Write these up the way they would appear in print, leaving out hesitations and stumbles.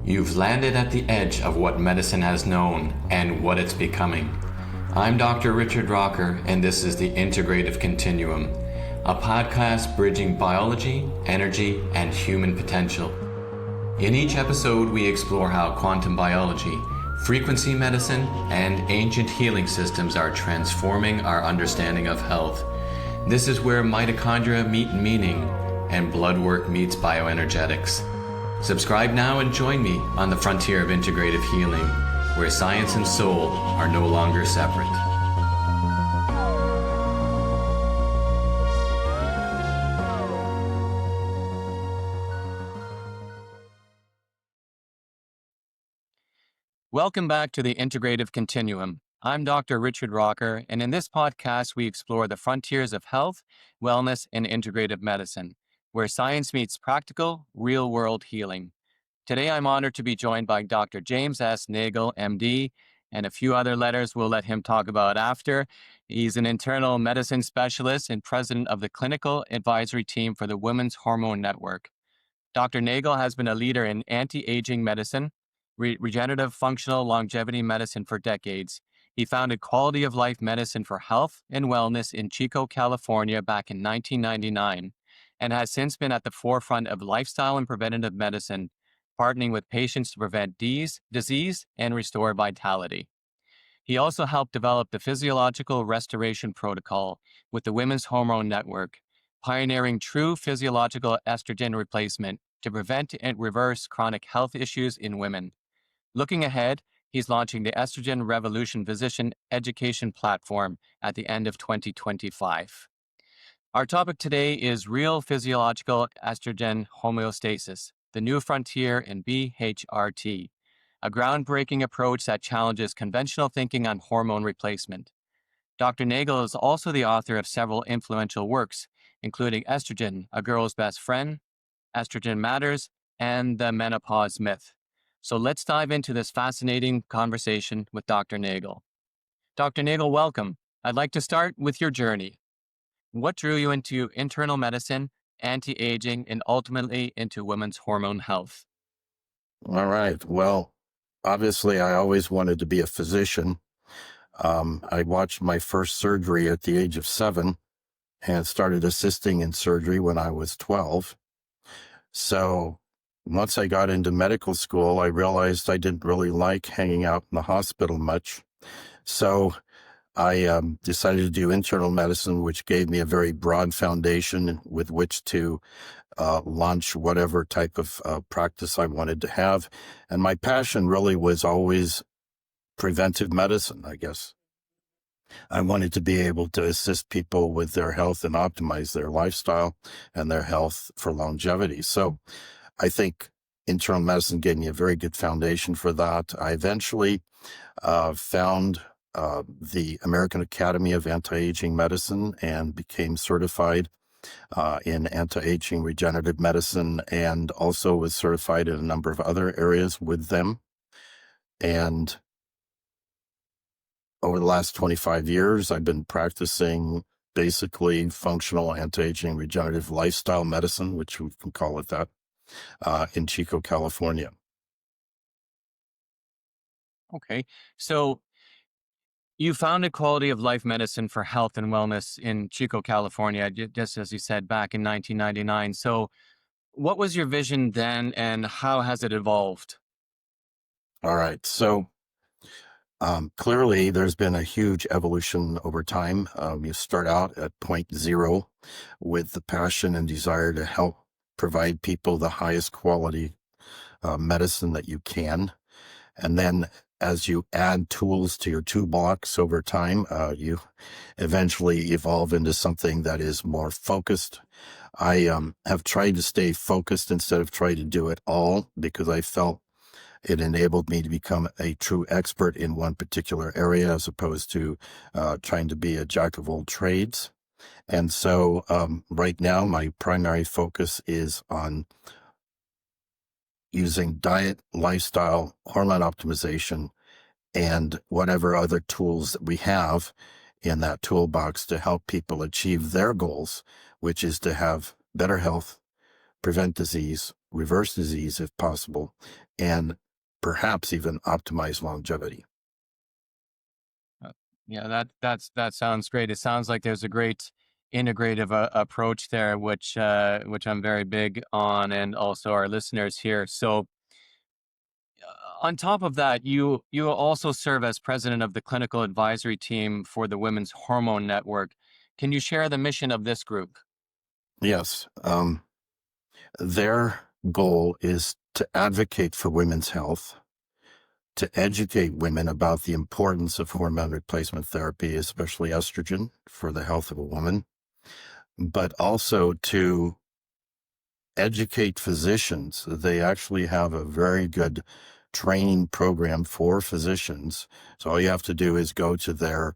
You've landed at the edge of what medicine has known and what it's becoming. I'm Dr. Richard Rocker, and this is the Integrative Continuum, a podcast bridging biology, energy, and human potential. In each episode, we explore how quantum biology, frequency medicine, and ancient healing systems are transforming our understanding of health. This is where mitochondria meet meaning and blood work meets bioenergetics. Subscribe now and join me on the frontier of integrative healing, where science and soul are no longer separate. Welcome back to the Integrative Continuum. I'm Dr. Richard Rocker, and in this podcast, we explore the frontiers of health, wellness, and integrative medicine, where science meets practical, real-world healing. Today, I'm honored to be joined by Dr. James S. Nagel, MD, and a few other letters we'll let him talk about after. He's an internal medicine specialist and president of the clinical advisory team for the Women's Hormone Network. Dr. Nagel has been a leader in anti-aging medicine, regenerative functional longevity medicine for decades. He founded Quality of Life Medicine for Health and Wellness in Chico, California back in 1999, and has since been at the forefront of lifestyle and preventative medicine, partnering with patients to prevent disease and restore vitality. He also helped develop the Physiological Restoration Protocol with the Women's Hormone Network, pioneering true physiological estrogen replacement to prevent and reverse chronic health issues in women. Looking ahead, he's launching the Estrogen Revolution Physician Education Platform at the end of 2025. Our topic today is real physiological estrogen homeostasis, the new frontier in BHRT, a groundbreaking approach that challenges conventional thinking on hormone replacement. Dr. Nagel is also the author of several influential works, including Estrogen, A Girl's Best Friend, Estrogen Matters, and The Menopause Myth. So let's dive into this fascinating conversation with Dr. Nagel. Dr. Nagel, welcome. I'd like to start with your journey. What drew you into internal medicine, anti-aging, and ultimately into women's hormone health? All right. Well, obviously, I always wanted to be a physician. I watched my first surgery at the age of 7 and started assisting in surgery when I was 12. So once I got into medical school, I realized I didn't really like hanging out in the hospital much. So I decided to do internal medicine, which gave me a very broad foundation with which to launch whatever type of practice I wanted to have. And my passion really was always preventive medicine, I guess. I wanted to be able to assist people with their health and optimize their lifestyle and their health for longevity. So I think internal medicine gave me a very good foundation for that. I eventually found the American Academy of Anti-Aging Medicine and became certified in anti-aging regenerative medicine, and also was certified in a number of other areas with them. And over the last 25 years, I've been practicing basically functional anti-aging regenerative lifestyle medicine, which we can call it that, in Chico, California. Okay, so you founded Quality of Life Medicine for Health and Wellness in Chico, California, just as you said, back in 1999. So what was your vision then, and how has it evolved? All right. So clearly, there's been a huge evolution over time. You start out at point zero with the passion and desire to help provide people the highest quality medicine that you can. And then as you add tools to your toolbox over time, you eventually evolve into something that is more focused. I have tried to stay focused instead of trying to do it all, because I felt it enabled me to become a true expert in one particular area, as opposed to trying to be a jack of all trades. And so right now, my primary focus is on using diet, lifestyle, hormone optimization, and whatever other tools that we have in that toolbox to help people achieve their goals, which is to have better health, prevent disease, reverse disease if possible, and perhaps even optimize longevity. Yeah, that sounds great. It sounds like there's a great integrative approach there, which I'm very big on, and also our listeners here. So, on top of that, you also serve as president of the clinical advisory team for the Women's Hormone Network. Can you share the mission of this group? Yes, their goal is to advocate for women's health, to educate women about the importance of hormone replacement therapy, especially estrogen, for the health of a woman, but also to educate physicians. They actually have a very good training program for physicians. So all you have to do is go to their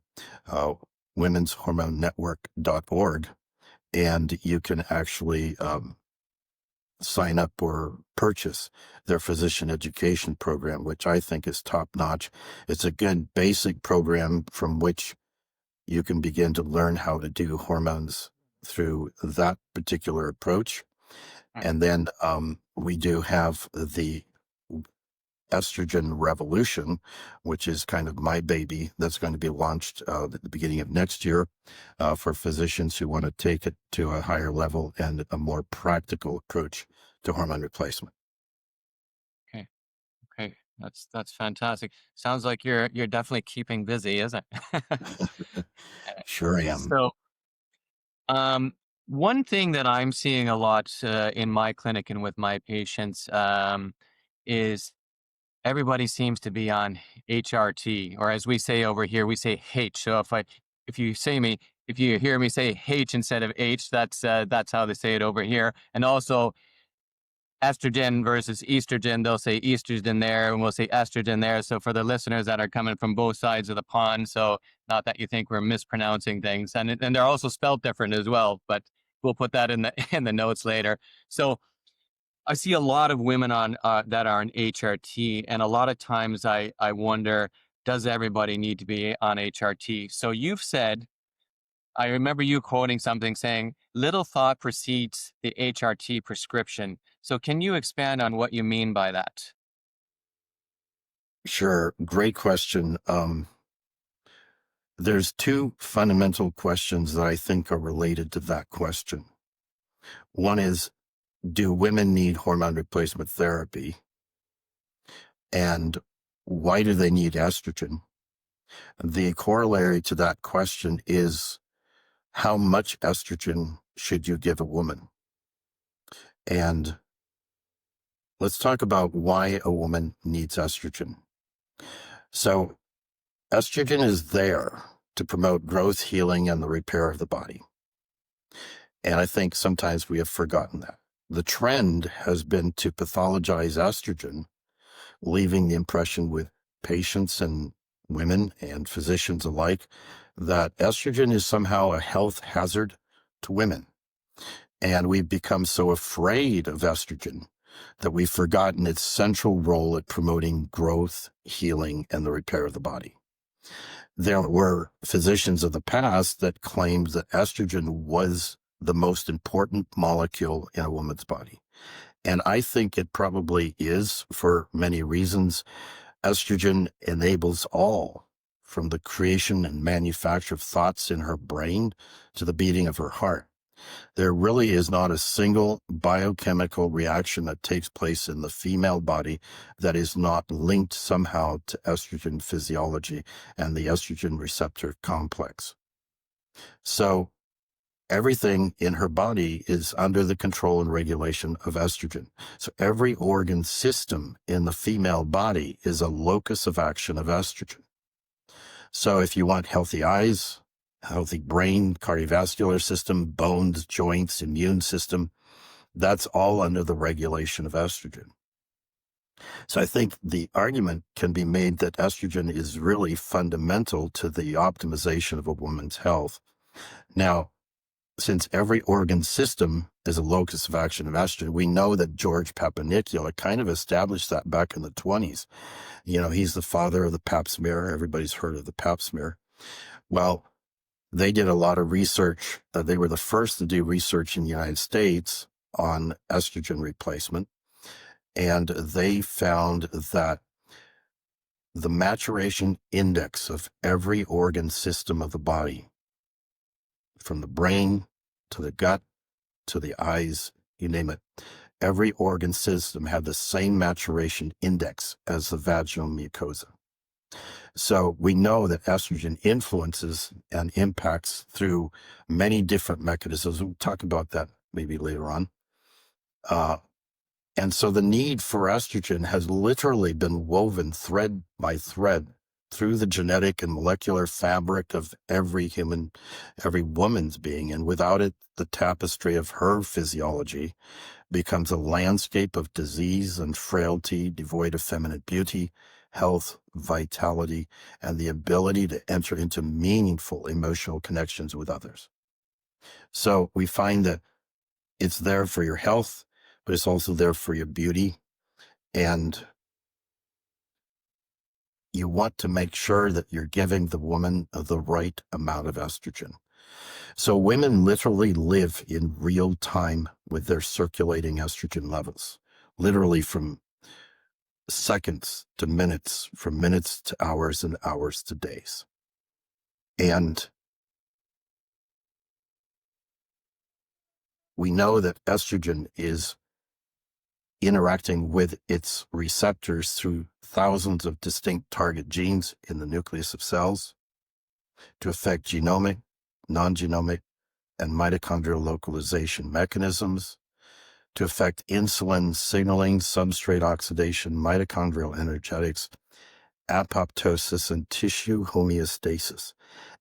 women'shormonenetwork.org, and you can actually sign up or purchase their physician education program, which I think is top notch. It's a good basic program from which you can begin to learn how to do hormones through that particular approach. And then we do have the Estrogen Revolution, which is kind of my baby, that's going to be launched at the beginning of next year for physicians who want to take it to a higher level and a more practical approach to hormone replacement. Okay, okay, that's fantastic. Sounds like you're definitely keeping busy, isn't it? Sure I am. So, one thing that I'm seeing a lot in my clinic and with my patients is everybody seems to be on HRT, or as we say over here, we say H. So if you hear me say H instead of H, that's how they say it over here. And also estrogen versus estrogen, they'll say estrogen there, and we'll say estrogen there. So for the listeners that are coming from both sides of the pond, so not that you think we're mispronouncing things, and they're also spelled different as well, but we'll put that in the in the notes later. So I see a lot of women on that are on HRT, and a lot of times I wonder, does everybody need to be on HRT? So you've said, I remember you quoting something saying, little thought precedes the HRT prescription. So can you expand on what you mean by that? Sure. Great question. There's two fundamental questions that I think are related to that question. One is, do women need hormone replacement therapy? And why do they need estrogen? The corollary to that question is, how much estrogen should you give a woman? And let's talk about why a woman needs estrogen. So estrogen is there to promote growth, healing, and the repair of the body. And I think sometimes we have forgotten that. The trend has been to pathologize estrogen, leaving the impression with patients and women and physicians alike that estrogen is somehow a health hazard to women. And we've become so afraid of estrogen that we've forgotten its central role at promoting growth, healing, and the repair of the body. There were physicians of the past that claimed that estrogen was the most important molecule in a woman's body. And I think it probably is for many reasons. Estrogen enables all, from the creation and manufacture of thoughts in her brain to the beating of her heart. There really is not a single biochemical reaction that takes place in the female body that is not linked somehow to estrogen physiology and the estrogen receptor complex. So everything in her body is under the control and regulation of estrogen. So every organ system in the female body is a locus of action of estrogen. So if you want healthy eyes, healthy brain, cardiovascular system, bones, joints, immune system, that's all under the regulation of estrogen. So I think the argument can be made that estrogen is really fundamental to the optimization of a woman's health. Now, since every organ system is a locus of action of estrogen, we know that George Papanicolaou kind of established that back in the 20s. You know, he's the father of the Pap smear. Everybody's heard of the Pap smear. Well, they did a lot of research. They were the first to do research in the United States on estrogen replacement. And they found that the maturation index of every organ system of the body, from the brain to the gut to the eyes, you name it, every organ system had the same maturation index as the vaginal mucosa. So we know that estrogen influences and impacts through many different mechanisms. We'll talk about that maybe later on. And so the need for estrogen has literally been woven thread by thread through the genetic and molecular fabric of every human, every woman's being. And without it, the tapestry of her physiology becomes a landscape of disease and frailty, devoid of feminine beauty, health, vitality, and the ability to enter into meaningful emotional connections with others. So we find that it's there for your health, but it's also there for your beauty. And you want to make sure that you're giving the woman the right amount of estrogen. So women literally live in real time with their circulating estrogen levels, literally from seconds to minutes, from minutes to hours, and hours to days. And we know that estrogen is interacting with its receptors through thousands of distinct target genes in the nucleus of cells to affect genomic, non-genomic, and mitochondrial localization mechanisms, to affect insulin signaling, substrate oxidation, mitochondrial energetics, apoptosis, and tissue homeostasis.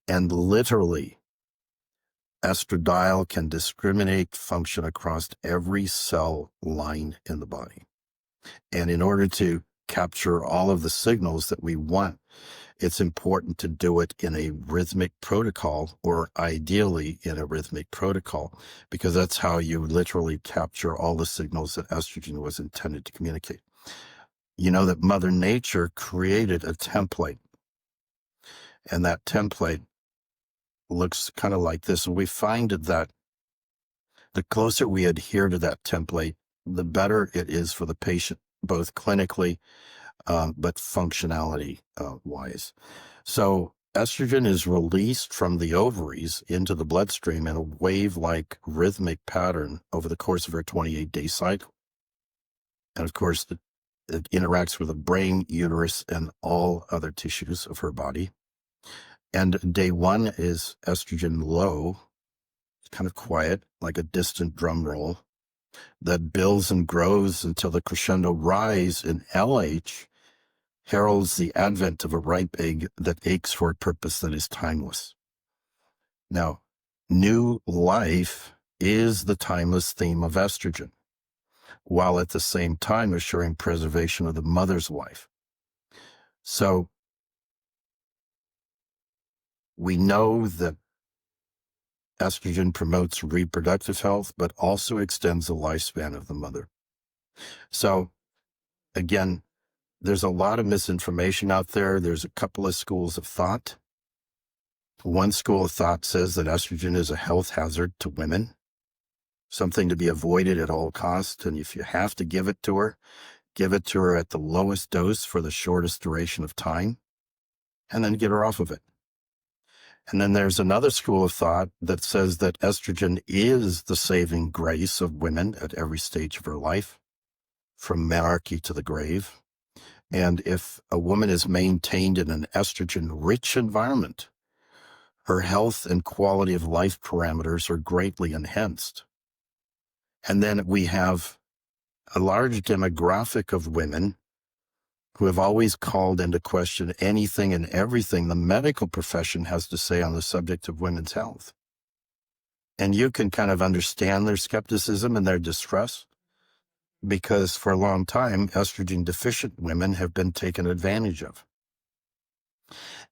And literally, estradiol can discriminate function across every cell line in the body. And in order to capture all of the signals that we want, it's important to do it in a rhythmic protocol, or ideally in a rhythmic protocol, because that's how you literally capture all the signals that estrogen was intended to communicate. You know that Mother Nature created a template, and that template looks kind of like this. And we find that the closer we adhere to that template, the better it is for the patient, both clinically, but functionality wise. So estrogen is released from the ovaries into the bloodstream in a wave-like rhythmic pattern over the course of her 28-day cycle. And of course, it interacts with the brain, uterus, and all other tissues of her body. And day one is estrogen low, kind of quiet, like a distant drum roll, that builds and grows until the crescendo rise in LH heralds the advent of a ripe egg that aches for a purpose that is timeless. Now, new life is the timeless theme of estrogen, while at the same time assuring preservation of the mother's life. So we know that estrogen promotes reproductive health, but also extends the lifespan of the mother. So again, there's a lot of misinformation out there. There's a couple of schools of thought. One school of thought says that estrogen is a health hazard to women, something to be avoided at all costs. And if you have to give it to her, give it to her at the lowest dose for the shortest duration of time, and then get her off of it. And then there's another school of thought that says that estrogen is the saving grace of women at every stage of her life, from menarche to the grave. And if a woman is maintained in an estrogen-rich environment, her health and quality of life parameters are greatly enhanced. And then we have a large demographic of women who have always called into question anything and everything the medical profession has to say on the subject of women's health. And you can kind of understand their skepticism and their distress, because for a long time, estrogen deficient women have been taken advantage of.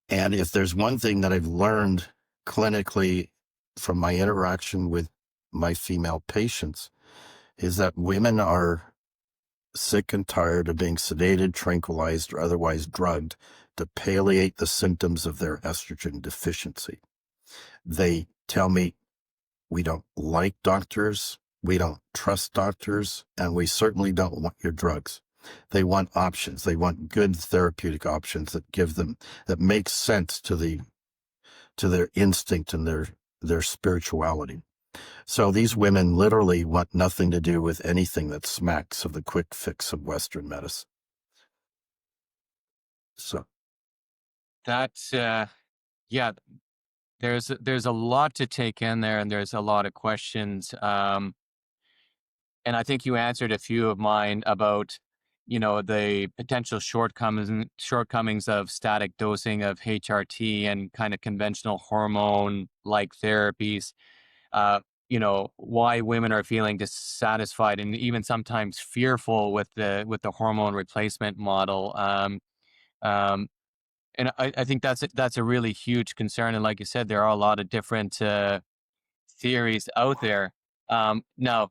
And if there's one thing that I've learned clinically from my interaction with my female patients, is that women are sick and tired of being sedated, tranquilized, or otherwise drugged to palliate the symptoms of their estrogen deficiency. They tell me, we don't like doctors, We don't trust doctors, and we certainly don't want your drugs. They want options. They want good therapeutic options that make sense to their instinct and their spirituality. So these women literally want nothing to do with anything that smacks of the quick fix of Western medicine. So That's yeah. There's a lot to take in there, and there's a lot of questions. And I think you answered a few of mine about, the potential shortcomings of static dosing of HRT and kind of conventional hormone-like therapies. Why women are feeling dissatisfied and even sometimes fearful with the hormone replacement model. Um, and I think that's a really huge concern. And like you said, there are a lot of different theories out there. Now,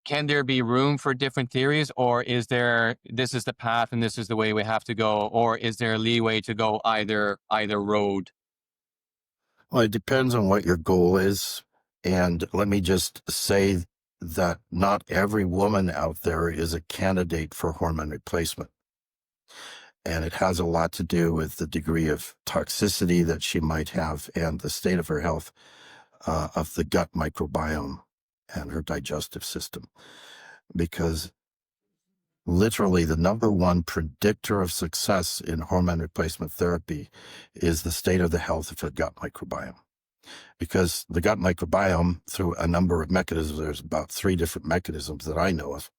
can there be room for different theories, or is there, this is the path and this is the way we have to go, or is there leeway to go either road? well, it depends on what your goal is. And let me just say that not every woman out there is a candidate for hormone replacement. And it has a lot to do with the degree of toxicity that she might have and the state of her health, of the gut microbiome and her digestive system. Because literally the number one predictor of success in hormone replacement therapy is the state of the health of her gut microbiome. Because the gut microbiome, through a number of mechanisms, there's about 3 different mechanisms that I know of,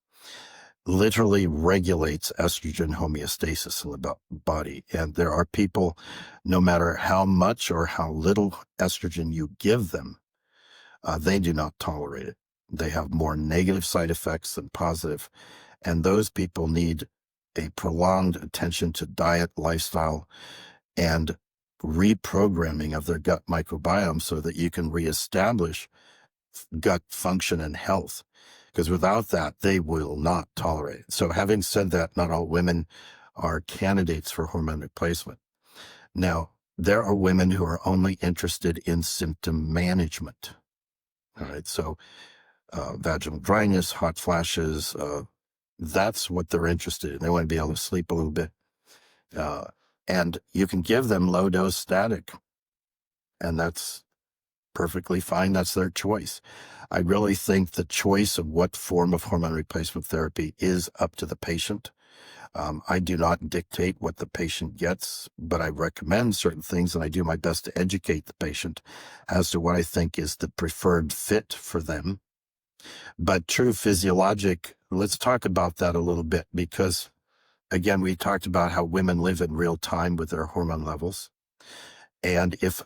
literally regulates estrogen homeostasis in the body. And there are people, no matter how much or how little estrogen you give them, they do not tolerate it. They have more negative side effects than positive. And those people need a prolonged attention to diet, lifestyle, and reprogramming of their gut microbiome so that you can reestablish gut function and health. Because without that, they will not tolerate it. So having said that, not all women are candidates for hormone replacement. Now, there are women who are only interested in symptom management. All right, so vaginal dryness, hot flashes, that's what they're interested in. They want to be able to sleep a little bit. And you can give them low dose static, and that's perfectly fine. That's their choice. I really think the choice of what form of hormone replacement therapy is up to the patient. I do not dictate what the patient gets, but I recommend certain things, and I do my best to educate the patient as to what I think is the preferred fit for them. But true physiologic, let's talk about that a little bit, because again, we talked about how women live in real time with their hormone levels. And if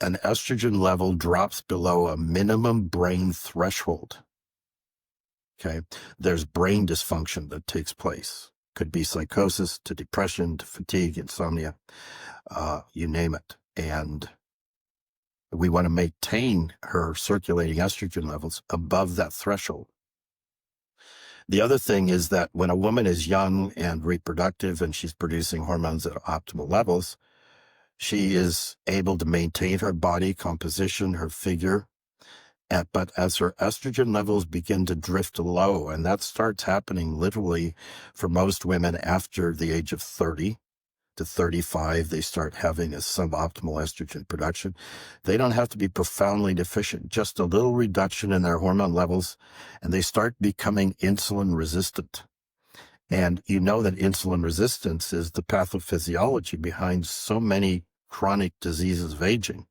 an estrogen level drops below a minimum brain threshold, okay, there's brain dysfunction that takes place. Could be psychosis to depression to fatigue, insomnia, you name it. And we want to maintain her circulating estrogen levels above that threshold. The other thing is that when a woman is young and reproductive and she's producing hormones at optimal levels, she is able to maintain her body composition, her figure. But as her estrogen levels begin to drift low, and that starts happening literally for most women after the age of 30 to 35, they start having a suboptimal estrogen production. They don't have to be profoundly deficient, just a little reduction in their hormone levels, and they start becoming insulin resistant. And you know that insulin resistance is the pathophysiology behind so many chronic diseases of aging.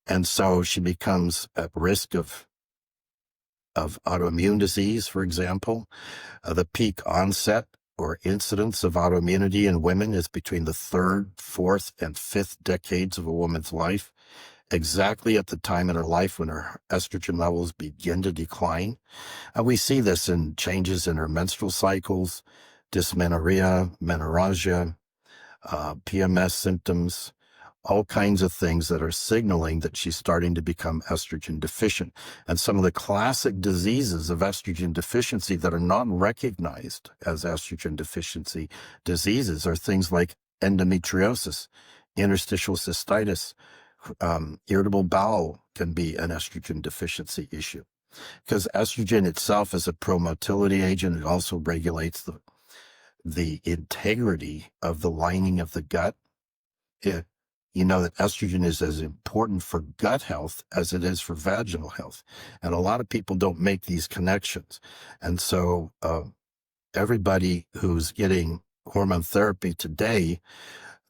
And so she becomes at risk of autoimmune disease, for example. The peak onset or incidence of autoimmunity in women is between the 3rd, 4th, and 5th decades of a woman's life, exactly at the time in her life when her estrogen levels begin to decline. And we see this in changes in her menstrual cycles, dysmenorrhea, menorrhagia, PMS symptoms, all kinds of things that are signaling that she's starting to become estrogen deficient. And some of the classic diseases of estrogen deficiency that are not recognized as estrogen deficiency diseases are things like endometriosis, interstitial cystitis, irritable bowel can be an estrogen deficiency issue. because estrogen itself is a promotility agent. It also regulates the integrity of the lining of the gut. You know that estrogen is as important for gut health as it is for vaginal health. And a lot of people don't make these connections. And so everybody who's getting hormone therapy today,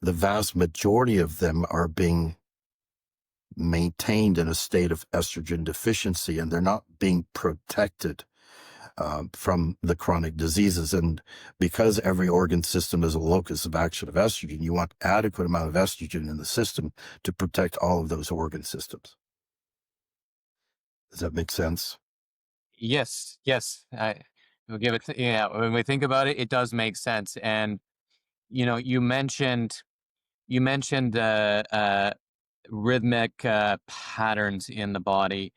the vast majority of them are being maintained in a state of estrogen deficiency, and they're not being protected from the chronic diseases. And because every organ system is a locus of action of estrogen, you want adequate amount of estrogen in the system to protect all of those organ systems. Does that make sense? Yes, yes. We'll give it. Yeah, when we think about it, it does make sense. And you mentioned rhythmic patterns in the body,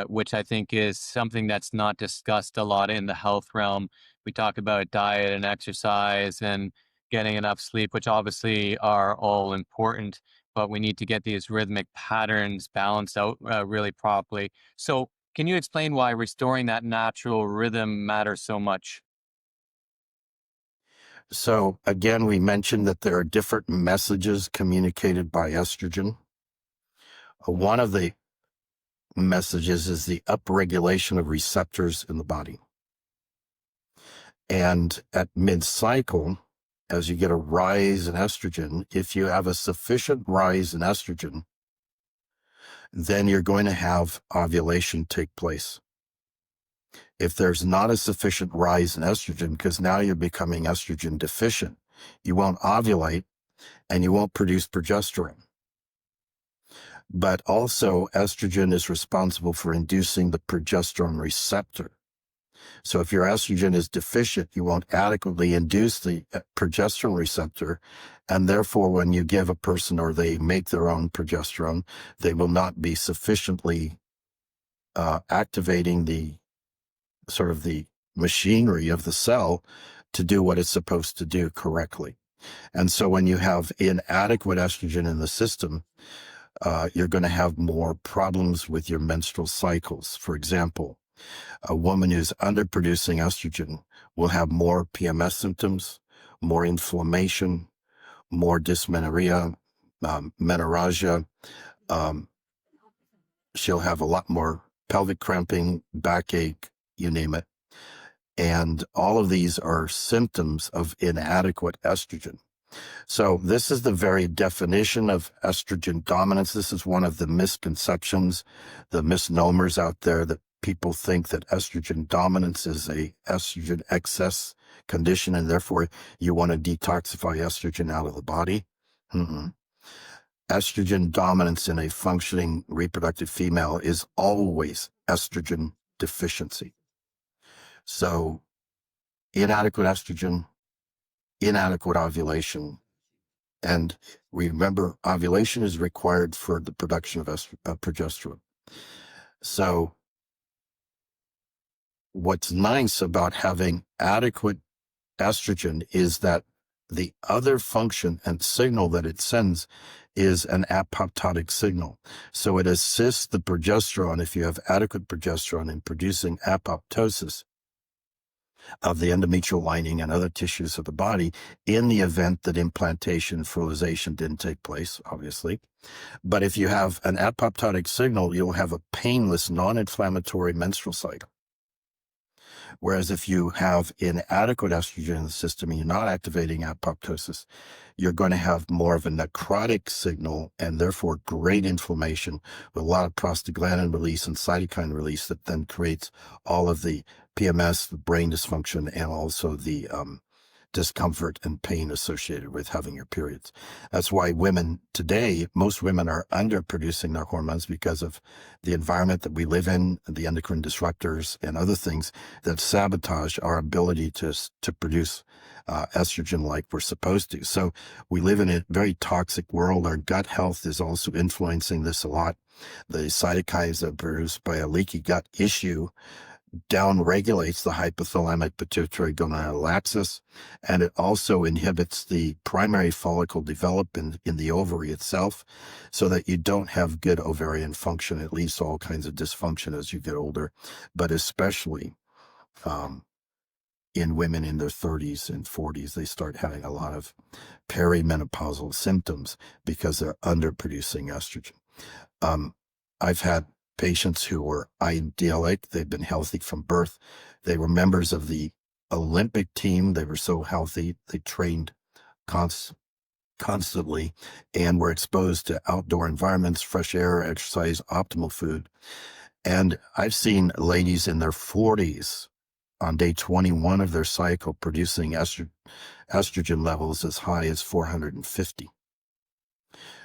which I think is something that's not discussed a lot in the health realm. We talk about diet and exercise and getting enough sleep, which obviously are all important, but we need to get these rhythmic patterns balanced out really properly. So, can you explain why restoring that natural rhythm matters so much? So again, we mentioned that there are different messages communicated by estrogen. One of the messages is the upregulation of receptors in the body. And at mid-cycle, as you get a rise in estrogen, if you have a sufficient rise in estrogen, then you're going to have ovulation take place. If there's not a sufficient rise in estrogen, because now you're becoming estrogen deficient, you won't ovulate and you won't produce progesterone. But also, estrogen is responsible for inducing the progesterone receptor. So if your estrogen is deficient, you won't adequately induce the progesterone receptor. And therefore, when you give a person or they make their own progesterone, they will not be sufficiently activating the sort of the machinery of the cell to do what it's supposed to do correctly. And so when you have inadequate estrogen in the system, you're going to have more problems with your menstrual cycles. For example, a woman who's underproducing estrogen will have more PMS symptoms, more inflammation, more dysmenorrhea, menorrhagia. She'll have a lot more pelvic cramping, backache, you name it. And all of these are symptoms of inadequate estrogen. So this is the very definition of estrogen dominance. This is one of the misconceptions, the misnomers out there, that people think that estrogen dominance is a estrogen excess condition, and therefore you want to detoxify estrogen out of the body. Estrogen dominance in a functioning reproductive female is always estrogen deficiency. So inadequate estrogen, inadequate ovulation. And remember, ovulation is required for the production of progesterone. So what's nice about having adequate estrogen is that the other function and signal that it sends is an apoptotic signal. So it assists the progesterone, if you have adequate progesterone, in producing apoptosis of the endometrial lining and other tissues of the body in the event that implantation, fertilization didn't take place, obviously. But if you have an apoptotic signal, you'll have a painless, non-inflammatory menstrual cycle. Whereas if you have inadequate estrogen in the system and you're not activating apoptosis, you're going to have more of a necrotic signal and therefore great inflammation with a lot of prostaglandin release and cytokine release that then creates all of the PMS, the brain dysfunction, and also the discomfort and pain associated with having your periods. That's why women today, most women are underproducing their hormones because of the environment that we live in, the endocrine disruptors and other things that sabotage our ability to produce estrogen like we're supposed to. So we live in a very toxic world. Our gut health is also influencing this a lot. The cytokines that are produced by a leaky gut issue downregulates the hypothalamic pituitary gonadal axis, and it also inhibits the primary follicle development in the ovary itself, so that you don't have good ovarian function. It leads to all kinds of dysfunction as you get older, but especially um, in women in their 30s and 40s, they start having a lot of perimenopausal symptoms because they're underproducing estrogen. I've had patients who were idyllic. They've been healthy from birth. They were members of the Olympic team. They were so healthy. They trained constantly and were exposed to outdoor environments, fresh air, exercise, optimal food. And I've seen ladies in their 40s on day 21 of their cycle producing estrogen levels as high as 450.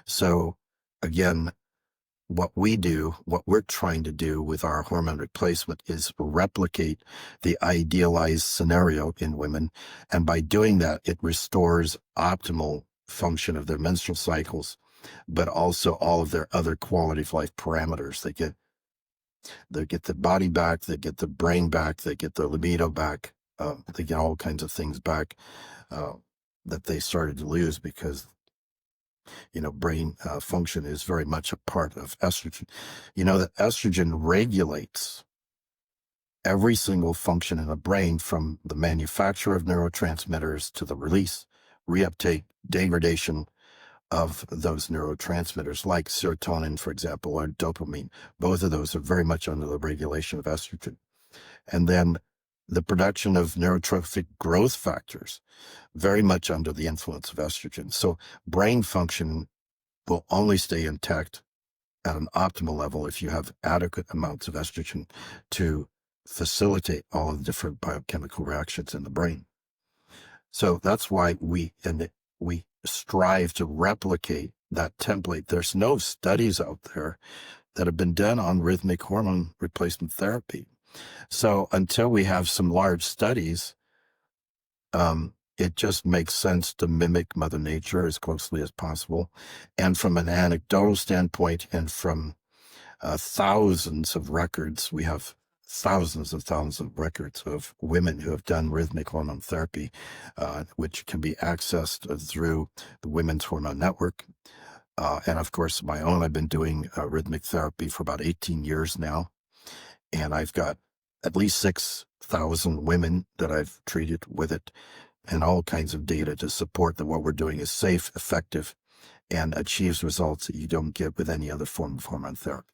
So again, what we're trying to do with our hormone replacement is replicate the idealized scenario in women. And by doing that, it restores optimal function of their menstrual cycles, but also all of their other quality of life parameters. They get the body back, they get the brain back, they get their libido back, they get all kinds of things back that they started to lose because brain function is very much a part of estrogen. That estrogen regulates every single function in the brain, from the manufacture of neurotransmitters to the release, reuptake, degradation of those neurotransmitters, like serotonin, for example, or dopamine. Both of those are very much under the regulation of estrogen. And then the production of neurotrophic growth factors, very much under the influence of estrogen. So brain function will only stay intact at an optimal level if you have adequate amounts of estrogen to facilitate all of the different biochemical reactions in the brain. So that's why we strive to replicate that template. There's no studies out there that have been done on rhythmic hormone replacement therapy. So until we have some large studies, it just makes sense to mimic Mother Nature as closely as possible. And from an anecdotal standpoint, and from thousands of records, we have thousands of records of women who have done rhythmic hormone therapy, which can be accessed through the Women's Hormone Network. And of course, my own, I've been doing rhythmic therapy for about 18 years now. And I've got at least 6,000 women that I've treated with it, and all kinds of data to support that what we're doing is safe, effective, and achieves results that you don't get with any other form of hormone therapy.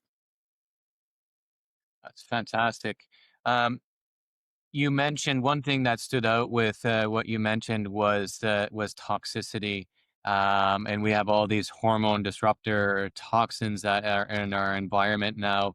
That's fantastic. You mentioned one thing that stood out with what you mentioned was toxicity, and we have all these hormone disruptor toxins that are in our environment now.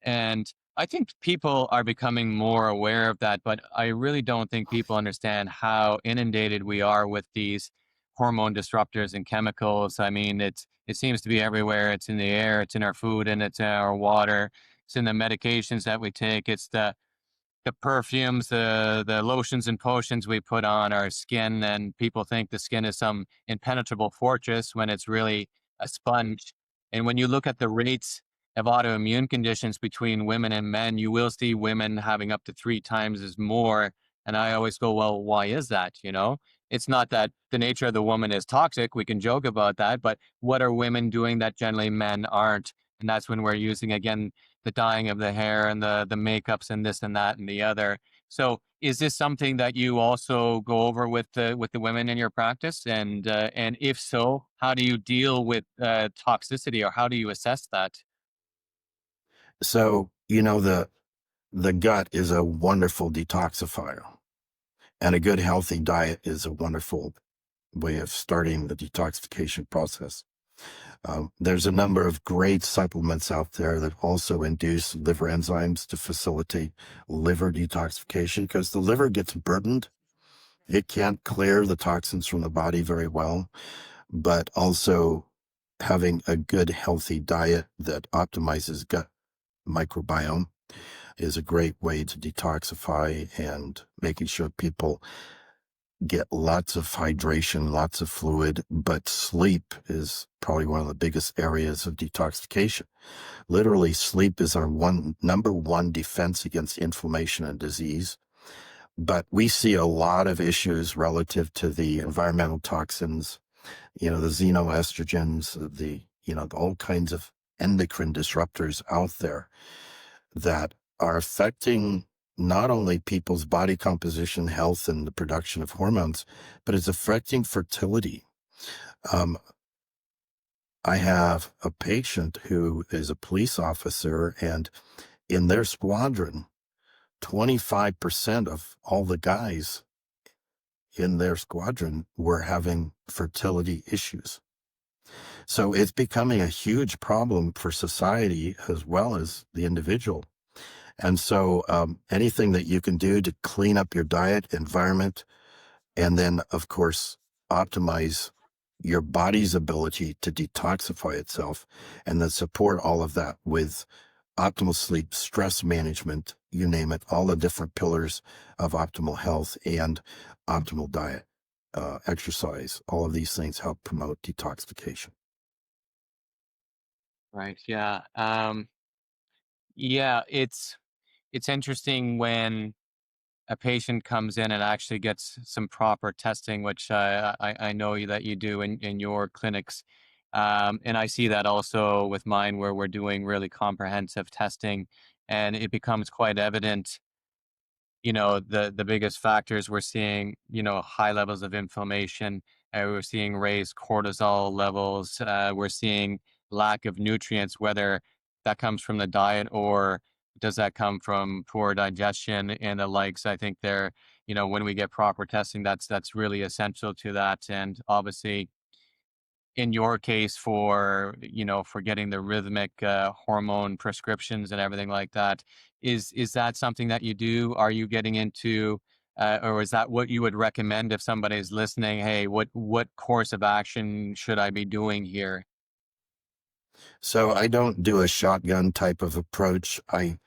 And I think people are becoming more aware of that, but I really don't think people understand how inundated we are with these hormone disruptors and chemicals. I mean, it seems to be everywhere. It's in the air, it's in our food, and it's in our water. It's in the medications that we take. It's the perfumes, the lotions and potions we put on our skin, and people think the skin is some impenetrable fortress when it's really a sponge. And when you look at the rates of autoimmune conditions between women and men, you will see women having up to 3 times as more. And I always go, well, why is that? It's not that the nature of the woman is toxic. We can joke about that, but what are women doing that generally men aren't? And that's when we're using, again, the dyeing of the hair and the makeups and this and that and the other. So is this something that you also go over with the women in your practice? And if so, how do you deal with toxicity, or how do you assess that? So, the gut is a wonderful detoxifier, and a good healthy diet is a wonderful way of starting the detoxification process. There's a number of great supplements out there that also induce liver enzymes to facilitate liver detoxification, because the liver gets burdened. It can't clear the toxins from the body very well, but also having a good, healthy diet that optimizes gut microbiome is a great way to detoxify, and making sure people get lots of hydration, lots of fluid, but sleep is probably one of the biggest areas of detoxification. Literally, sleep is our number one defense against inflammation and disease. But we see a lot of issues relative to the environmental toxins, the xenoestrogens, the all kinds of endocrine disruptors out there that are affecting not only people's body composition, health, and the production of hormones, but it's affecting fertility. Um, I have a patient who is a police officer, and in their squadron, 25% of all the guys in their squadron were having fertility issues. So it's becoming a huge problem for society as well as the individual. And so anything that you can do to clean up your diet, environment, and then, of course, optimize your body's ability to detoxify itself, and then support all of that with optimal sleep, stress management, you name it, all the different pillars of optimal health and optimal diet, exercise, all of these things help promote detoxification. Right. Yeah. Yeah. It's interesting when a patient comes in and actually gets some proper testing, which I know that you do in your clinics. And I see that also with mine, where we're doing really comprehensive testing, and it becomes quite evident, the biggest factors we're seeing, high levels of inflammation, we're seeing raised cortisol levels, we're seeing lack of nutrients, whether that comes from the diet or does that come from poor digestion and the likes. I think when we get proper testing, that's really essential to that. And obviously, in your case, for getting the rhythmic hormone prescriptions and everything like that, is that something that you do? Are you getting into or is that what you would recommend if somebody's listening? Hey, what course of action should I be doing here? So I don't do a shotgun type of approach. I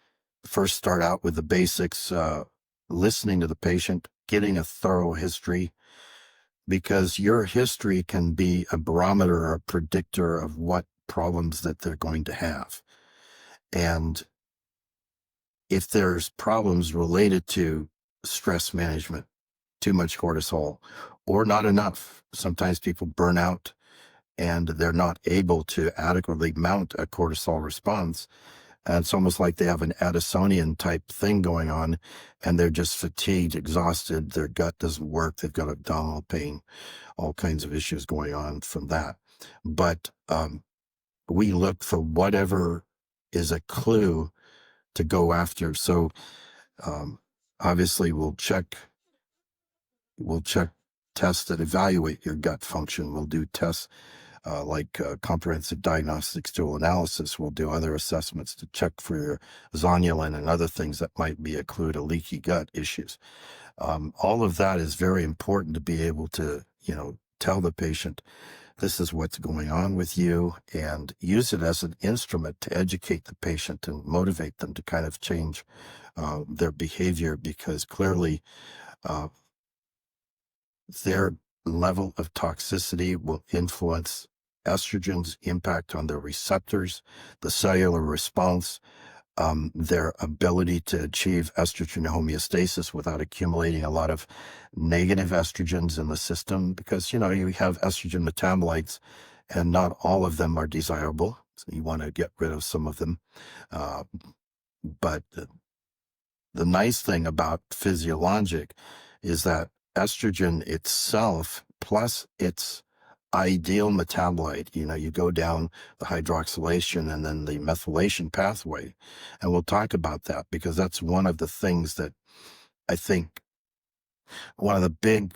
first start out with the basics, listening to the patient, getting a thorough history, because your history can be a barometer or a predictor of what problems that they're going to have. And if there's problems related to stress management, too much cortisol, or not enough, sometimes people burn out and they're not able to adequately mount a cortisol response. And it's almost like they have an Addisonian type thing going on, and they're just fatigued, exhausted. Their gut doesn't work. They've got abdominal pain, all kinds of issues going on from that. But we look for whatever is a clue to go after. So um, obviously, we'll check tests that evaluate your gut function. We'll do tests like comprehensive diagnostic stool analysis. We'll do other assessments to check for your zonulin and other things that might be a clue to leaky gut issues. All of that is very important to be able to, tell the patient, this is what's going on with you, and use it as an instrument to educate the patient and motivate them to kind of change their behavior, because clearly uh, their level of toxicity will influence estrogen's impact on their receptors, the cellular response, their ability to achieve estrogen homeostasis without accumulating a lot of negative estrogens in the system, because, you have estrogen metabolites and not all of them are desirable. So you want to get rid of some of them. Uh, but the nice thing about physiologic is that estrogen itself, plus its ideal metabolite, you go down the hydroxylation and then the methylation pathway. And we'll talk about that, because that's one of the things that I think one of the big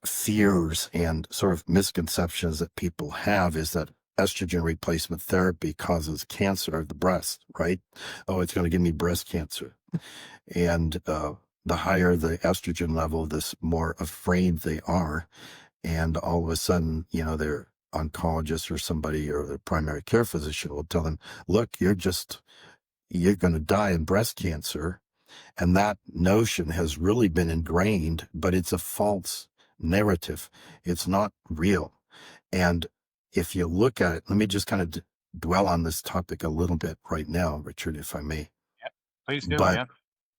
fears and sort of misconceptions that people have is that estrogen replacement therapy causes cancer of the breast, right? Oh, it's going to give me breast cancer. And the higher the estrogen level, the more afraid they are. And all of a sudden, their oncologist or somebody or their primary care physician will tell them, look, you're going to die in breast cancer. And that notion has really been ingrained, but it's a false narrative. It's not real. And if you look at it, let me just kind of dwell on this topic a little bit right now, Richard, if I may. Yep. Please do. But Yeah.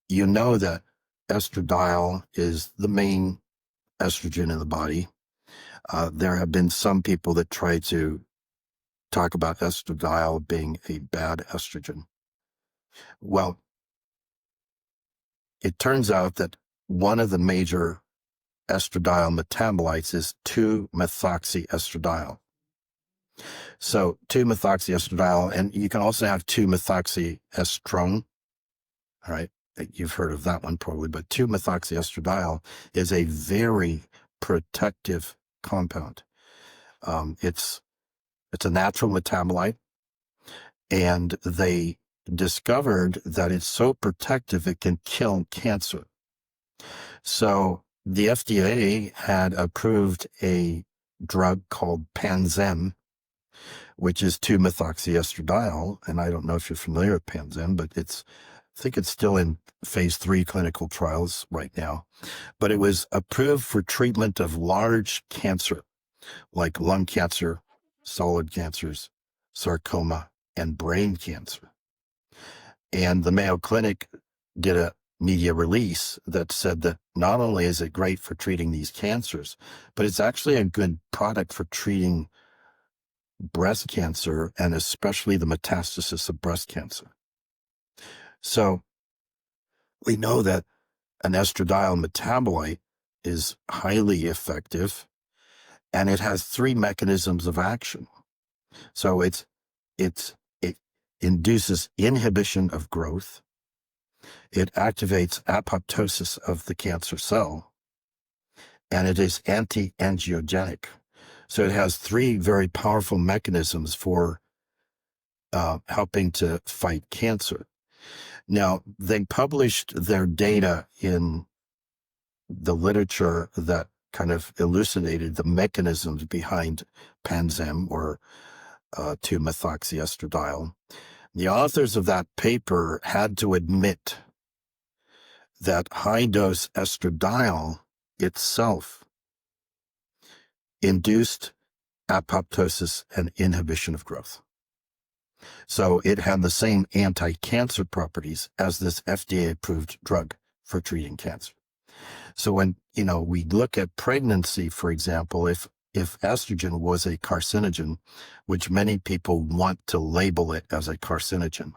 you know that estradiol is the main estrogen in the body. There have been some people that try to talk about estradiol being a bad estrogen. Well, it turns out that one of the major estradiol metabolites is 2-methoxyestradiol. So 2-methoxyestradiol, and you can also have 2-methoxyestrone. All right, you've heard of that one probably, but 2-methoxyestradiol is a very protective compound. It's a natural metabolite, and they discovered that it's so protective it can kill cancer. So the FDA had approved a drug called Panzem, which is 2-methoxyestradiol. And I don't know if you're familiar with Panzem, but I think it's still in phase 3 clinical trials right now. But it was approved for treatment of large cancer, like lung cancer, solid cancers, sarcoma, and brain cancer. And the Mayo Clinic did a media release that said that not only is it great for treating these cancers, but it's actually a good product for treating breast cancer, and especially the metastasis of breast cancer. So we know that an estradiol metabolite is highly effective, and it has 3 mechanisms of action. So it induces inhibition of growth. It activates apoptosis of the cancer cell, and it is anti-angiogenic. So it has 3 very powerful mechanisms for helping to fight cancer. Now, they published their data in the literature that kind of elucidated the mechanisms behind Panzem, or 2-methoxyestradiol. The authors of that paper had to admit that high-dose estradiol itself induced apoptosis and inhibition of growth. So it had the same anti-cancer properties as this FDA-approved drug for treating cancer. So when, we look at pregnancy, for example, if estrogen was a carcinogen, which many people want to label it as a carcinogen,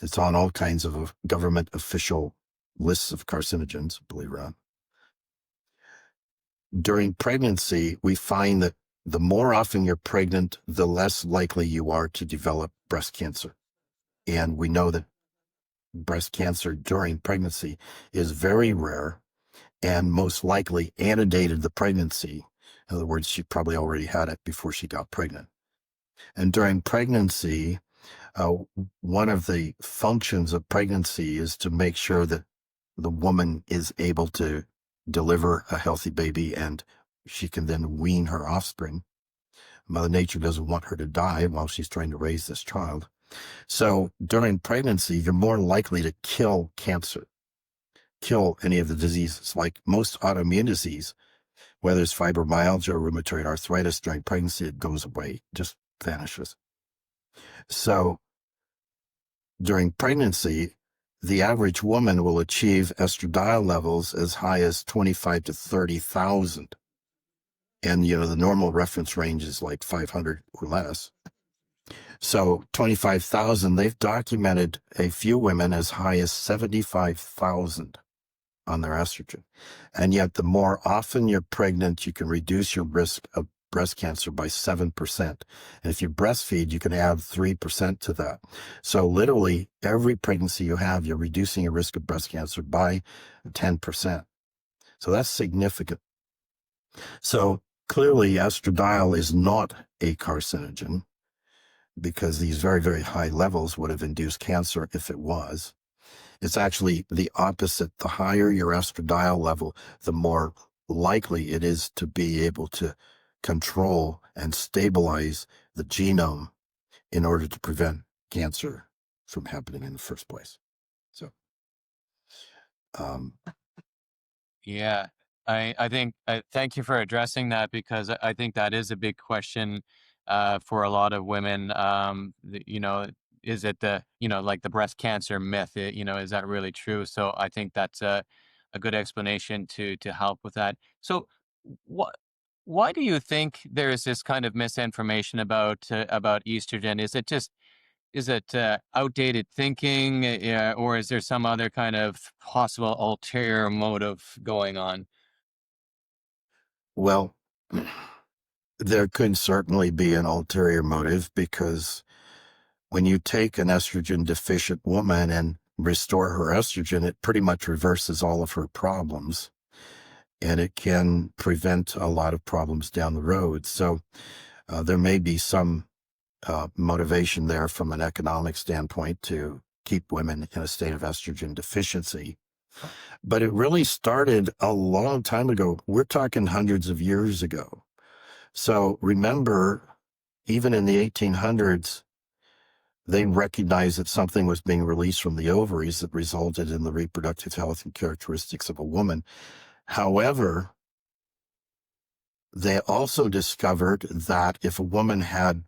it's on all kinds of government official lists of carcinogens, believe it or not. During pregnancy, we find that the more often you're pregnant, the less likely you are to develop breast cancer. And we know that breast cancer during pregnancy is very rare and most likely antedated the pregnancy. In other words, she probably already had it before she got pregnant. And during pregnancy, one of the functions of pregnancy is to make sure that the woman is able to deliver a healthy baby and she can then wean her offspring. Mother Nature doesn't want her to die while she's trying to raise this child. So during pregnancy, you're more likely to kill cancer, kill any of the diseases. Like most autoimmune disease, whether it's fibromyalgia or rheumatoid arthritis, during pregnancy, it goes away, just vanishes. So during pregnancy, the average woman will achieve estradiol levels as high as 25 to 30,000. And, the normal reference range is like 500 or less. So 25,000, they've documented a few women as high as 75,000 on their estrogen. And yet the more often you're pregnant, you can reduce your risk of breast cancer by 7%. And if you breastfeed, you can add 3% to that. So literally every pregnancy you have, you're reducing your risk of breast cancer by 10%. So that's significant. So clearly estradiol is not a carcinogen, because these very, very high levels would have induced cancer if it was. It's actually the opposite. The higher your estradiol level, the more likely it is to be able to control and stabilize the genome in order to prevent cancer from happening in the first place. So, Yeah. I think thank you for addressing that, because I think that is a big question for a lot of women. Is it the, like the breast cancer myth? Is that really true? So I think that's a good explanation to help with that. So what? Why do you think there is this kind of misinformation about estrogen? Is it outdated thinking, or is there some other kind of possible ulterior motive going on? Well, there could certainly be an ulterior motive because when you take an estrogen deficient woman and restore her estrogen, it pretty much reverses all of her problems and it can prevent a lot of problems down the road. So there may be some motivation there from an economic standpoint to keep women in a state of estrogen deficiency. But it really started a long time ago. We're talking hundreds of years ago. So remember, even in the 1800s, they recognized that something was being released from the ovaries that resulted in the reproductive health and characteristics of a woman. However, they also discovered that if a woman had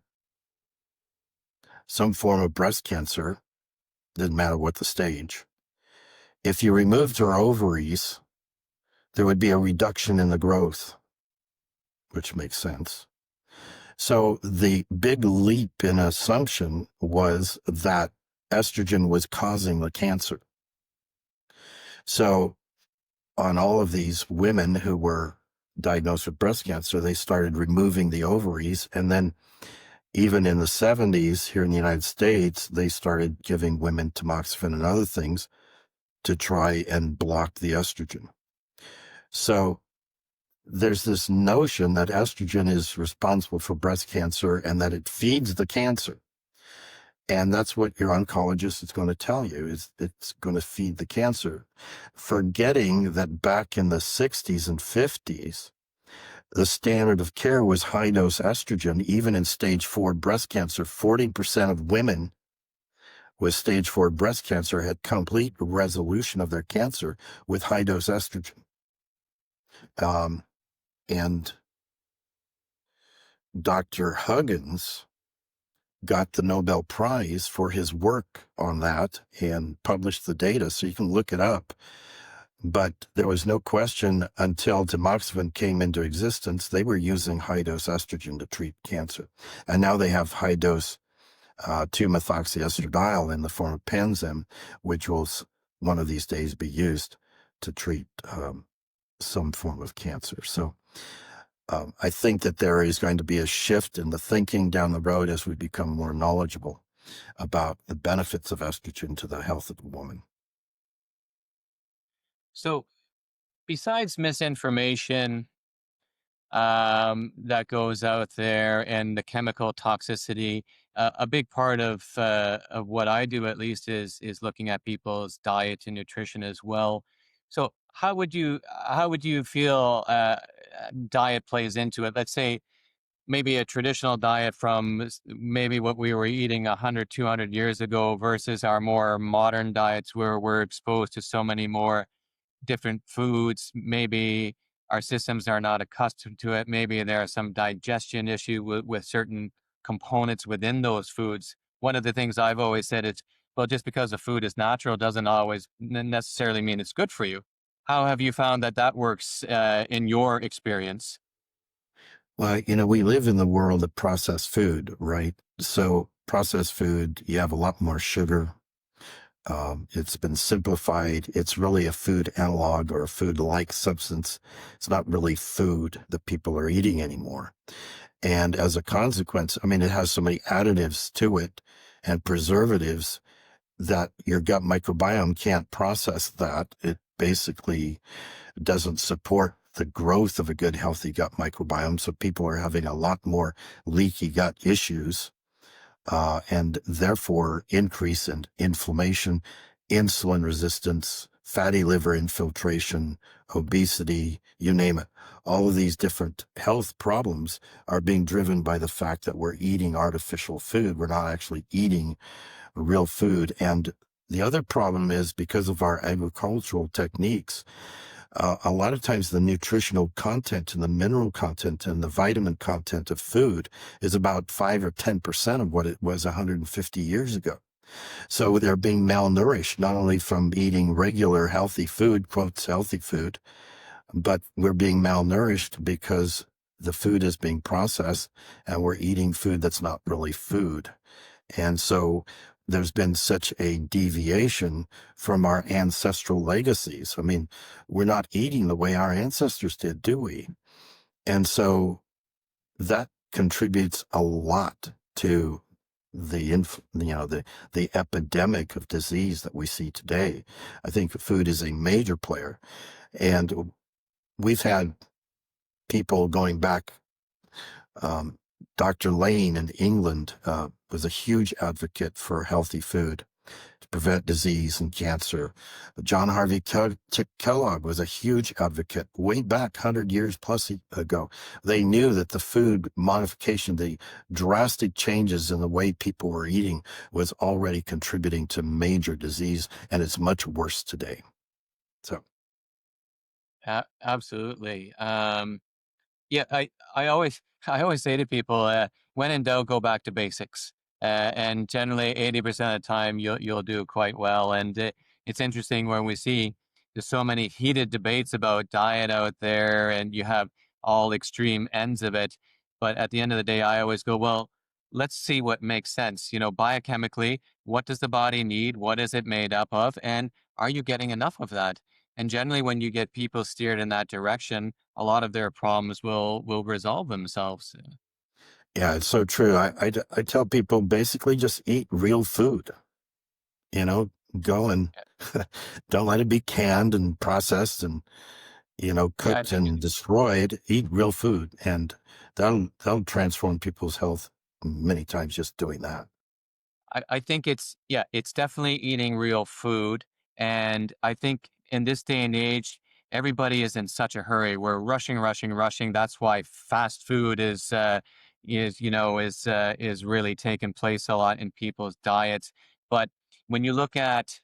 some form of breast cancer, didn't matter what the stage, if you removed her ovaries, there would be a reduction in the growth, which makes sense. So the big leap in assumption was that estrogen was causing the cancer. So on all of these women who were diagnosed with breast cancer, they started removing the ovaries. And then even in the 70s here in the United States, they started giving women tamoxifen and other things to try and block the estrogen. So there's this notion that estrogen is responsible for breast cancer and that it feeds the cancer. And that's what your oncologist is going to tell you, is it's going to feed the cancer, forgetting that back in the 60s and 50s, the standard of care was high-dose estrogen. Even in stage 4 breast cancer, 40% of women with stage 4 breast cancer had complete resolution of their cancer with high-dose estrogen. And Dr. Huggins got the Nobel Prize for his work on that and published the data, so you can look it up. But there was no question until tamoxifen came into existence, they were using high-dose estrogen to treat cancer. And now they have high-dose 2-methoxyestradiol in the form of Panzem, which will one of these days be used to treat some form of cancer. So I think that there is going to be a shift in the thinking down the road as we become more knowledgeable about the benefits of estrogen to the health of the woman. So, besides misinformation that goes out there and the chemical toxicity, a big part of what I do, at least, is looking at people's diet and nutrition as well. So, how would you feel diet plays into it? Let's say maybe a traditional diet from maybe what we were eating 100, 200 years ago versus our more modern diets where we're exposed to so many more different foods. Maybe our systems are not accustomed to it. Maybe there are some digestion issue with certain components within those foods. One of the things I've always said is, well, just because a food is natural doesn't always necessarily mean it's good for you. How have you found that works in your experience? Well, we live in the world of processed food, right? So processed food, you have a lot more sugar. It's been simplified. It's really a food analog or a food-like substance. It's not really food that people are eating anymore. And as a consequence, it has so many additives to it and preservatives that your gut microbiome can't process that. It basically doesn't support the growth of a good, healthy gut microbiome. So people are having a lot more leaky gut issues. And therefore increase in inflammation, insulin resistance, fatty liver infiltration, obesity, you name it. All of these different health problems are being driven by the fact that we're eating artificial food. We're not actually eating real food. And the other problem is because of our agricultural techniques, A lot of times the nutritional content and the mineral content and the vitamin content of food is about 5 or 10% of what it was 150 years ago. So they're being malnourished, not only from eating regular healthy food, quotes healthy food, but we're being malnourished because the food is being processed and we're eating food that's not really food. And so there's been such a deviation from our ancestral legacies. I mean, we're not eating the way our ancestors did, do we? And so that contributes a lot to the epidemic of disease that we see today. I think food is a major player, and we've had people going back. Dr. Lane in England was a huge advocate for healthy food to prevent disease and cancer. John Harvey Kellogg was a huge advocate way back 100 years plus ago. They knew that the food modification, the drastic changes in the way people were eating was already contributing to major disease, and it's much worse today. So, Absolutely. Yeah, I always I always say to people, when in doubt, go back to basics. And generally, 80% of the time, you'll do quite well. And it's interesting when we see there's so many heated debates about diet out there, and you have all extreme ends of it. But at the end of the day, I always go, well, let's see what makes sense. Biochemically, what does the body need? What is it made up of? And are you getting enough of that? And generally, when you get people steered in that direction, a lot of their problems will resolve themselves. yeah, it's so true. I tell people basically just eat real food. You know, go and don't let it be canned and processed and, Yeah, I cooked think and destroyed. Eat real food, and that'll transform people's health many times just doing that. I think it's definitely eating real food. And I think in this day and age, everybody is in such a hurry. We're rushing, rushing, rushing. That's why fast food is really taking place a lot in people's diets. But when you look at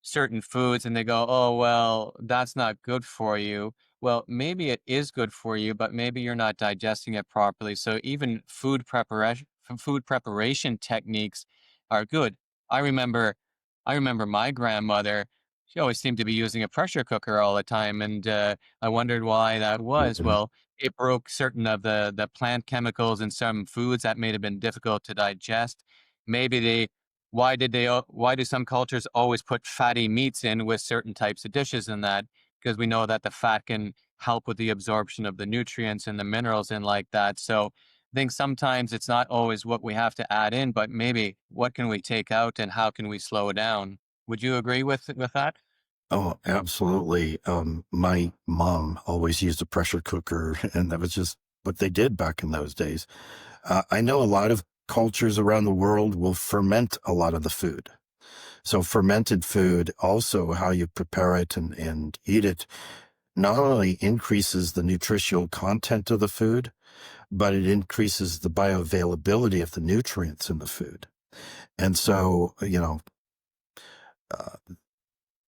certain foods and they go, oh, well, that's not good for you. Well, maybe it is good for you, but maybe you're not digesting it properly. So even food preparation techniques are good. I remember, I remember my grandmother, she always seemed to be using a pressure cooker all the time. And I wondered why that was. Mhm. Well, it broke certain of the plant chemicals in some foods that may have been difficult to digest. Maybe why do some cultures always put fatty meats in with certain types of dishes and that? Because we know that the fat can help with the absorption of the nutrients and the minerals and like that. So I think sometimes it's not always what we have to add in, but maybe what can we take out and how can we slow down? Would you agree with that? Oh, absolutely. My mom always used a pressure cooker, and that was just what they did back in those days. I know a lot of cultures around the world will ferment a lot of the food. So fermented food, also how you prepare it and eat it, not only increases the nutritional content of the food, but it increases the bioavailability of the nutrients in the food. And so, uh,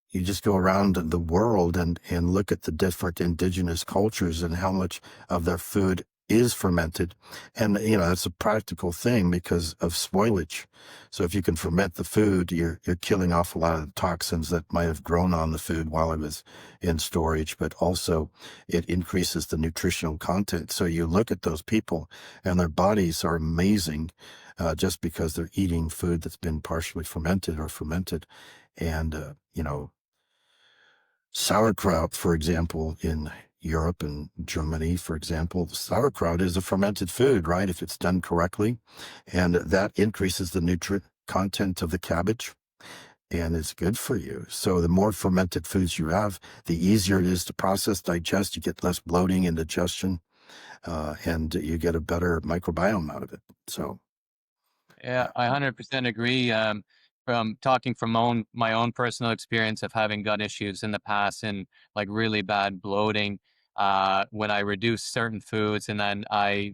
you just go around the world and look at the different indigenous cultures and how much of their food is fermented. And, that's a practical thing because of spoilage. So if you can ferment the food, you're killing off a lot of the toxins that might have grown on the food while it was in storage, but also it increases the nutritional content. So you look at those people and their bodies are amazing, just because they're eating food that's been partially fermented or fermented. And, sauerkraut, for example, in Europe and Germany, for example, sauerkraut is a fermented food, right? If it's done correctly. And that increases the nutrient content of the cabbage and it's good for you. So the more fermented foods you have, the easier it is to process, digest. You get less bloating and digestion, and you get a better microbiome out of it. So, Yeah, yeah. I 100% agree. From talking from my own personal experience of having gut issues in the past and like really bad bloating, when I reduced certain foods and then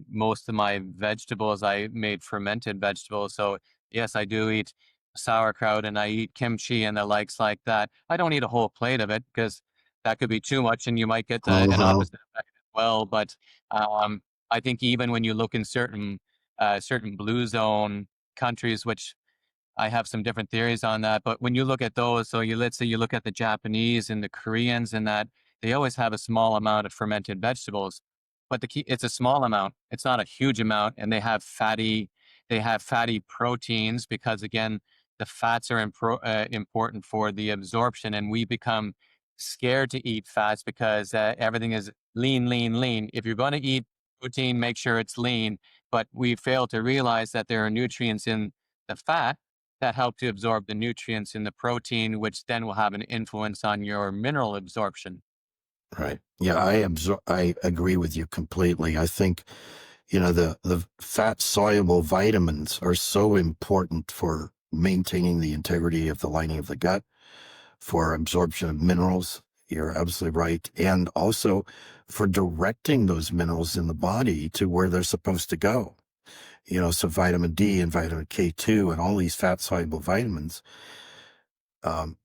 most of my vegetables, I made fermented vegetables. So yes, I do eat sauerkraut and I eat kimchi and the likes like that. I don't eat a whole plate of it because that could be too much, and you might get an Uh-huh. opposite effect as well. But um, I think even when you look in certain blue zone countries, which I have some different theories on that, but when you look at those, so let's say you look at the Japanese and the Koreans, and that they always have a small amount of fermented vegetables, but it's a small amount. It's not a huge amount, and they have fatty proteins because again, the fats are important for the absorption, and we become scared to eat fats because everything is lean, lean, lean. If you're going to eat protein, make sure it's lean, but we fail to realize that there are nutrients in the fat that help to absorb the nutrients in the protein, which then will have an influence on your mineral absorption. Right. Yeah, I agree with you completely. I think, the fat soluble vitamins are so important for maintaining the integrity of the lining of the gut, for absorption of minerals. You're absolutely right. And also for directing those minerals in the body to where they're supposed to go. So vitamin D and vitamin K2 and all these fat soluble vitamins,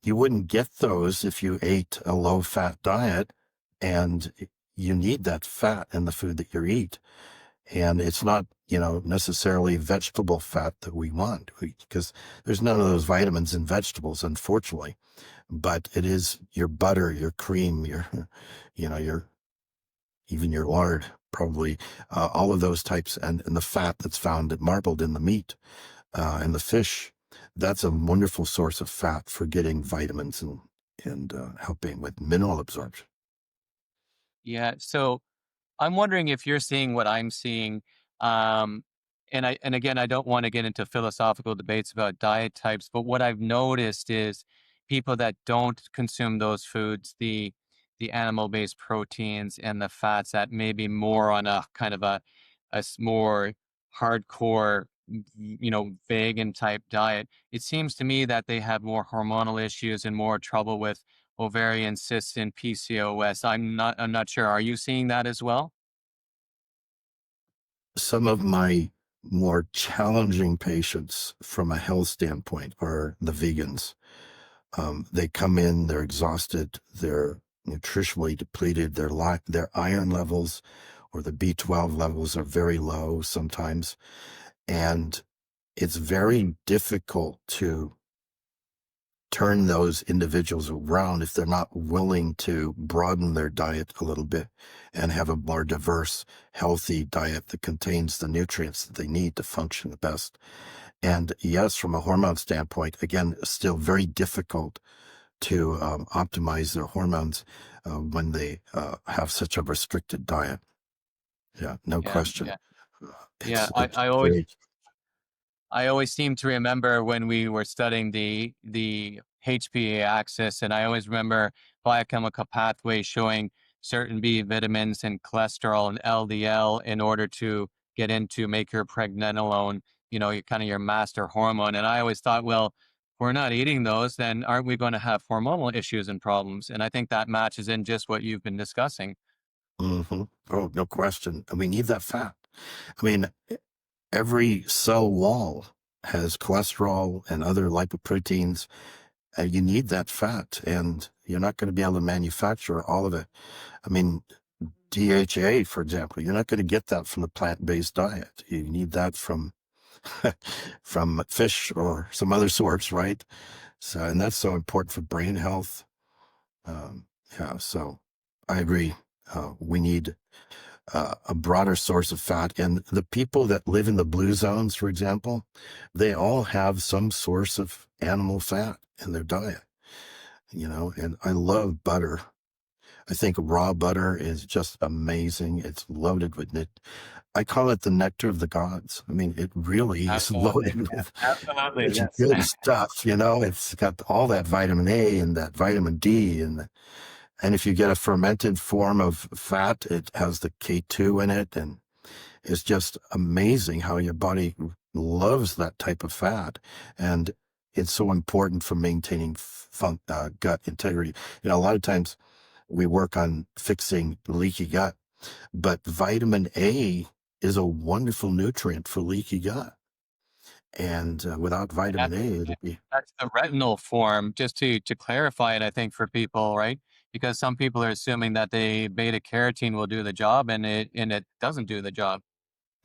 you wouldn't get those if you ate a low fat diet, and you need that fat in the food that you eat. And it's not, necessarily vegetable fat that we want, because there's none of those vitamins in vegetables, unfortunately. But it is your butter, your cream, your, your even your lard, probably, all of those types, and the fat that's found marbled in the meat, and the fish. That's a wonderful source of fat for getting vitamins and helping with mineral absorption. Yeah. So I'm wondering if you're seeing what I'm seeing. Um, and again, I don't want to get into philosophical debates about diet types, but what I've noticed is people that don't consume those foods, the animal-based proteins and the fats that may be more on a kind of more hardcore, vegan type diet. It seems to me that they have more hormonal issues and more trouble with ovarian cysts and PCOS. I'm not sure. Are you seeing that as well? Some of my more challenging patients from a health standpoint are the vegans. They come in, they're exhausted, they're nutritionally depleted, their iron levels or the B12 levels are very low sometimes. And it's very difficult to turn those individuals around if they're not willing to broaden their diet a little bit and have a more diverse, healthy diet that contains the nutrients that they need to function the best. And yes, from a hormone standpoint, again, still very difficult to optimize their hormones when they have such a restricted diet. Yeah, no Yeah, question. yeah, yeah. It's great. I always seem to remember when we were studying the HPA axis, and I always remember biochemical pathways showing certain B vitamins and cholesterol and LDL in order to get into make your pregnenolone, your kind of your master hormone. And I always thought, well, if we're not eating those, then aren't we going to have hormonal issues and problems? And I think that matches in just what you've been discussing. Oh, no question. And we need that fat. I mean, every cell wall has cholesterol and other lipoproteins, and you need that fat, and you're not going to be able to manufacture all of it. I mean, DHA, for example, you're not going to get that from the plant-based diet. You need that from from fish or some other source, right? So, and that's so important for brain health. Um, yeah, so I agree. We need a broader source of fat. And the people that live in the blue zones, for example, they all have some source of animal fat in their diet, and I love butter. I think raw butter is just amazing. It's loaded with it. I call it the nectar of the gods. I mean, it really is Absolutely. loaded with Absolutely. it's Yes. good stuff. It's got all that vitamin A and that vitamin D, and if you get a fermented form of fat, it has the K2 in it, and it's just amazing how your body loves that type of fat, and it's so important for maintaining gut integrity. A lot of times we work on fixing leaky gut, but vitamin A is a wonderful nutrient for leaky gut. And without vitamin A, it'd be That's the retinal form. Just to clarify it, I think for people, right? because some people are assuming that the beta carotene will do the job, and it doesn't do the job.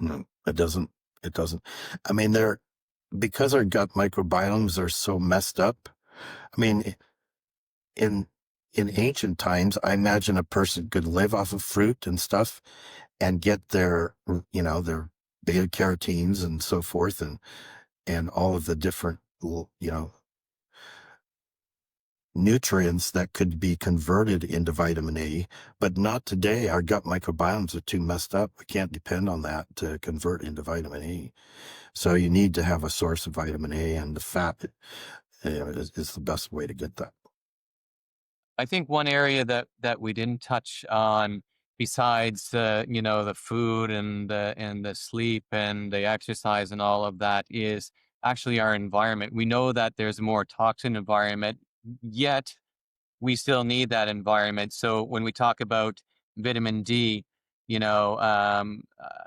No, it doesn't. It doesn't. I mean, they're because our gut microbiomes are so messed up. I mean, in ancient times, I imagine a person could live off of fruit and stuff and get their, their beta carotenes and so forth, and all of the different, nutrients that could be converted into vitamin A, but not today. Our gut microbiomes are too messed up. We can't depend on that to convert into vitamin A. So you need to have a source of vitamin A, and the fat is the best way to get that. I think one area that we didn't touch on, besides the food and the sleep and the exercise and all of that, is actually our environment. We know that there's a more toxin environment, yet we still need that environment. So when we talk about vitamin D, you know, um, uh,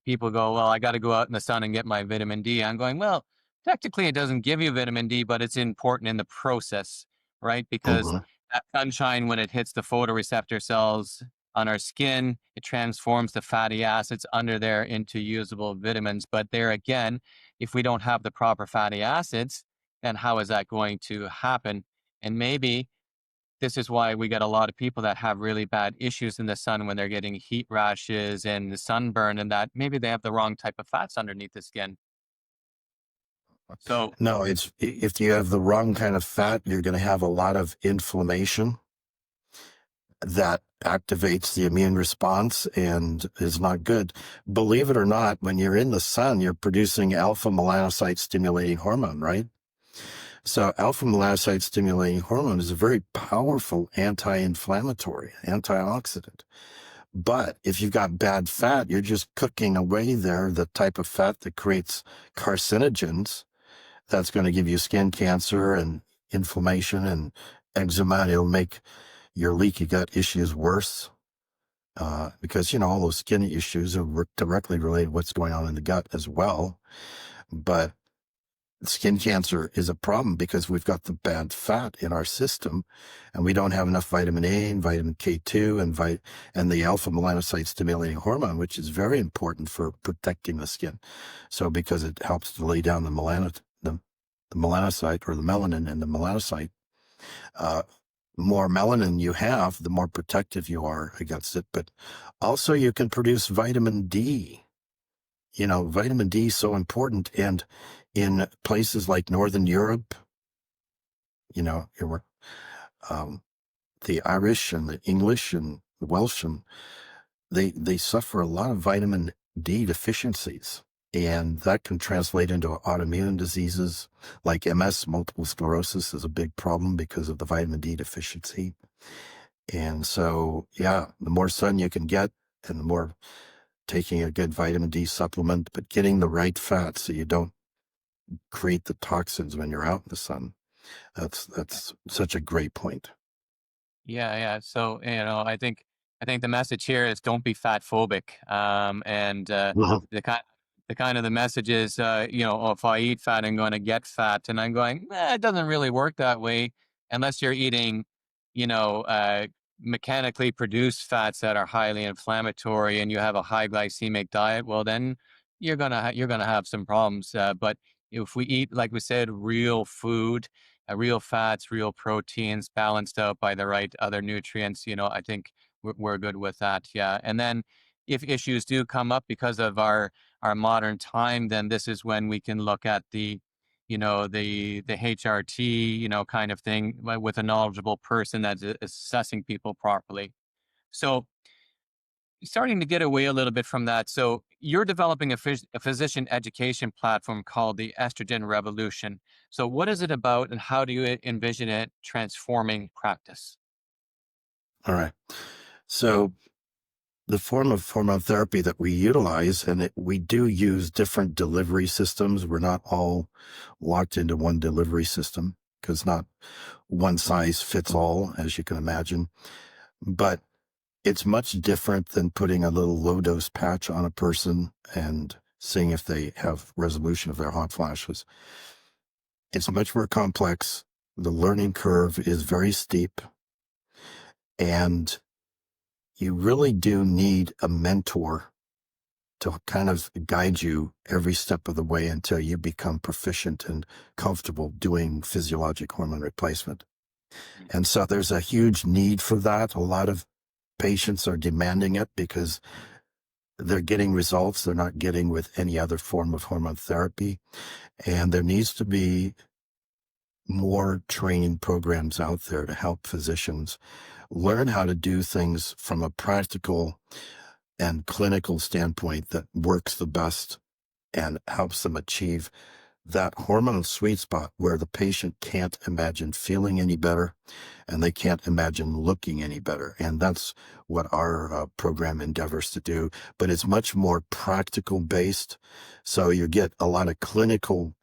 people go, well, I got to go out in the sun and get my vitamin D. I'm going, well, technically it doesn't give you vitamin D, but it's important in the process, right? Because Mhm. that sunshine, when it hits the photoreceptor cells on our skin, it transforms the fatty acids under there into usable vitamins. But there again, if we don't have the proper fatty acids, then how is that going to happen? And maybe this is why we get a lot of people that have really bad issues in the sun when they're getting heat rashes and the sunburn, and that maybe they have the wrong type of fats underneath the skin. So, No, if you have the wrong kind of fat, you're going to have a lot of inflammation that activates the immune response and is not good. Believe it or not, when you're in the sun, you're producing alpha melanocyte stimulating hormone, right? So alpha melanocyte stimulating hormone is a very powerful anti-inflammatory, antioxidant. But if you've got bad fat, you're just cooking away there the type of fat that creates carcinogens that's going to give you skin cancer and inflammation and eczema. It'll make your leaky gut issues worse because, all those skin issues are directly related to what's going on in the gut as well. But skin cancer is a problem because we've got the bad fat in our system and we don't have enough vitamin A and vitamin K2 and the alpha melanocyte stimulating hormone, which is very important for protecting the skin. So because it helps to lay down the melanocyte or the melanin and the melanocyte, more melanin you have, the more protective you are against it. But also you can produce vitamin D. Vitamin D is so important. And in places like Northern Europe, um, the Irish and the English and the Welsh, and they suffer a lot of vitamin D deficiencies. And that can translate into autoimmune diseases like MS, multiple sclerosis is a big problem because of the vitamin D deficiency. And so, yeah, the more sun you can get and the more taking a good vitamin D supplement, but getting the right fat so you don't create the toxins when you're out in the sun. That's such a great point. yeah, yeah. So, I think the message here is don't be fat phobic. And Mhm. the kind the kind of the message is, oh, if I eat fat, I'm going to get fat, and I'm going, it doesn't really work that way unless you're eating, you know, uh, mechanically produced fats that are highly inflammatory, and you have a high glycemic diet. Well, then you're gonna have some problems. But if we eat, like we said, real food, real fats, real proteins, balanced out by the right other nutrients, I think we're good with that. Yeah. And then if issues do come up because of our modern time, then this is when we can look at the HRT, kind of thing, with a knowledgeable person that's assessing people properly. So starting to get away a little bit from that. So you're developing a physician education platform called the Estrogen Revolution. So what is it about, and how do you envision it transforming practice? All right. So the form of hormone therapy that we utilize, and we do use different delivery systems. We're not all locked into one delivery system because not one size fits all, as you can imagine. But it's much different than putting a little low dose patch on a person and seeing if they have resolution of their hot flashes. It's much more complex. The learning curve is very steep. And you really do need a mentor to kind of guide you every step of the way until you become proficient and comfortable doing physiologic hormone replacement. And so there's a huge need for that. A lot of patients are demanding it because they're getting results they're not getting with any other form of hormone therapy. And there needs to be more training programs out there to help physicians learn how to do things from a practical and clinical standpoint that works the best and helps them achieve that hormone sweet spot where the patient can't imagine feeling any better and they can't imagine looking any better. And that's what our program endeavors to do. But it's much more practical based. So you get a lot of clinical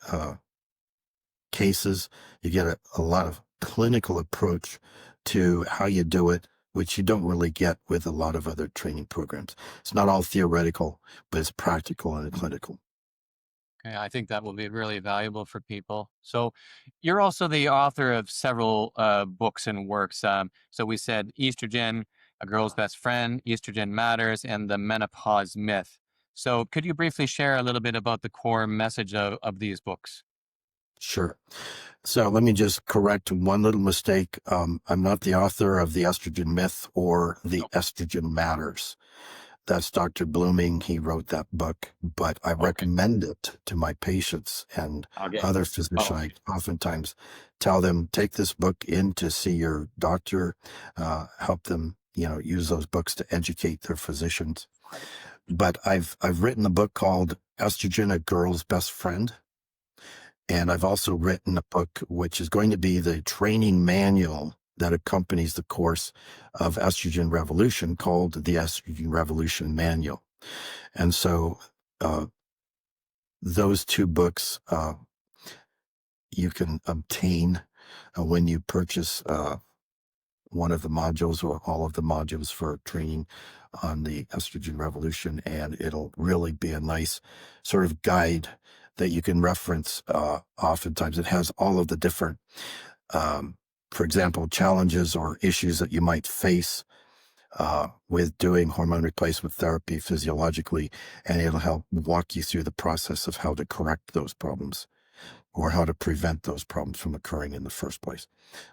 cases. You get a lot of clinical approach to how you do it, which you don't really get with a lot of other training programs. It's not all theoretical, but it's practical and clinical. Okay, I think that will be really valuable for people. So, you're also the author of several books and works. So, we said Estrogen, A Girl's Best Friend, Estrogen Matters, and The Menopause Myth. So, could you briefly share a little bit about the core message of these books? Sure. So let me just correct one little mistake. I'm not the author of The Estrogen Myth or The Estrogen Matters. That's Dr. Blooming. He wrote that book, but I recommend it to my patients and other physicians. I oftentimes tell them, take this book in to see your doctor, help them, use those books to educate their physicians. But I've written a book called Estrogen, A Girl's Best Friend. And I've also written a book, which is going to be the training manual that accompanies the course of Estrogen Revolution, called the Estrogen Revolution Manual. And so those two books you can obtain when you purchase one of the modules or all of the modules for training on the Estrogen Revolution. And it'll really be a nice sort of guide that you can reference. Oftentimes it has all of the different, for example, challenges or issues that you might face with doing hormone replacement therapy physiologically, and it'll help walk you through the process of how to correct those problems or how to prevent those problems from occurring in the first place.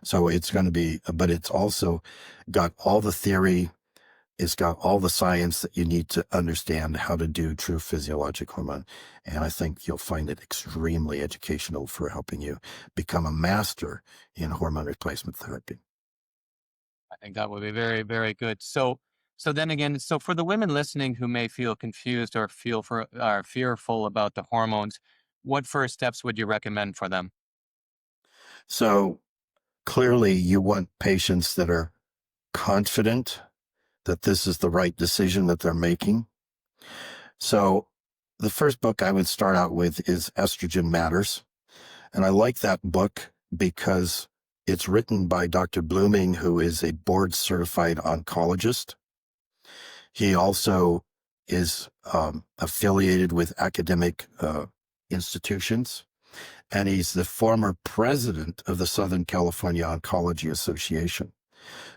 So it's going to be, but it's also got all the theory. It's got all the science that you need to understand how to do true physiologic hormone. And I think you'll find it extremely educational for helping you become a master in hormone replacement therapy. I think that would be very, very good. So then again, so for the women listening who may feel confused or are fearful about the hormones, what first steps would you recommend for them? So clearly you want patients that are confident that this is the right decision that they're making. So the first book I would start out with is Estrogen Matters. And I like that book because it's written by Dr. Blooming, who is a board certified oncologist. He also is affiliated with academic institutions, and he's the former president of the Southern California Oncology Association.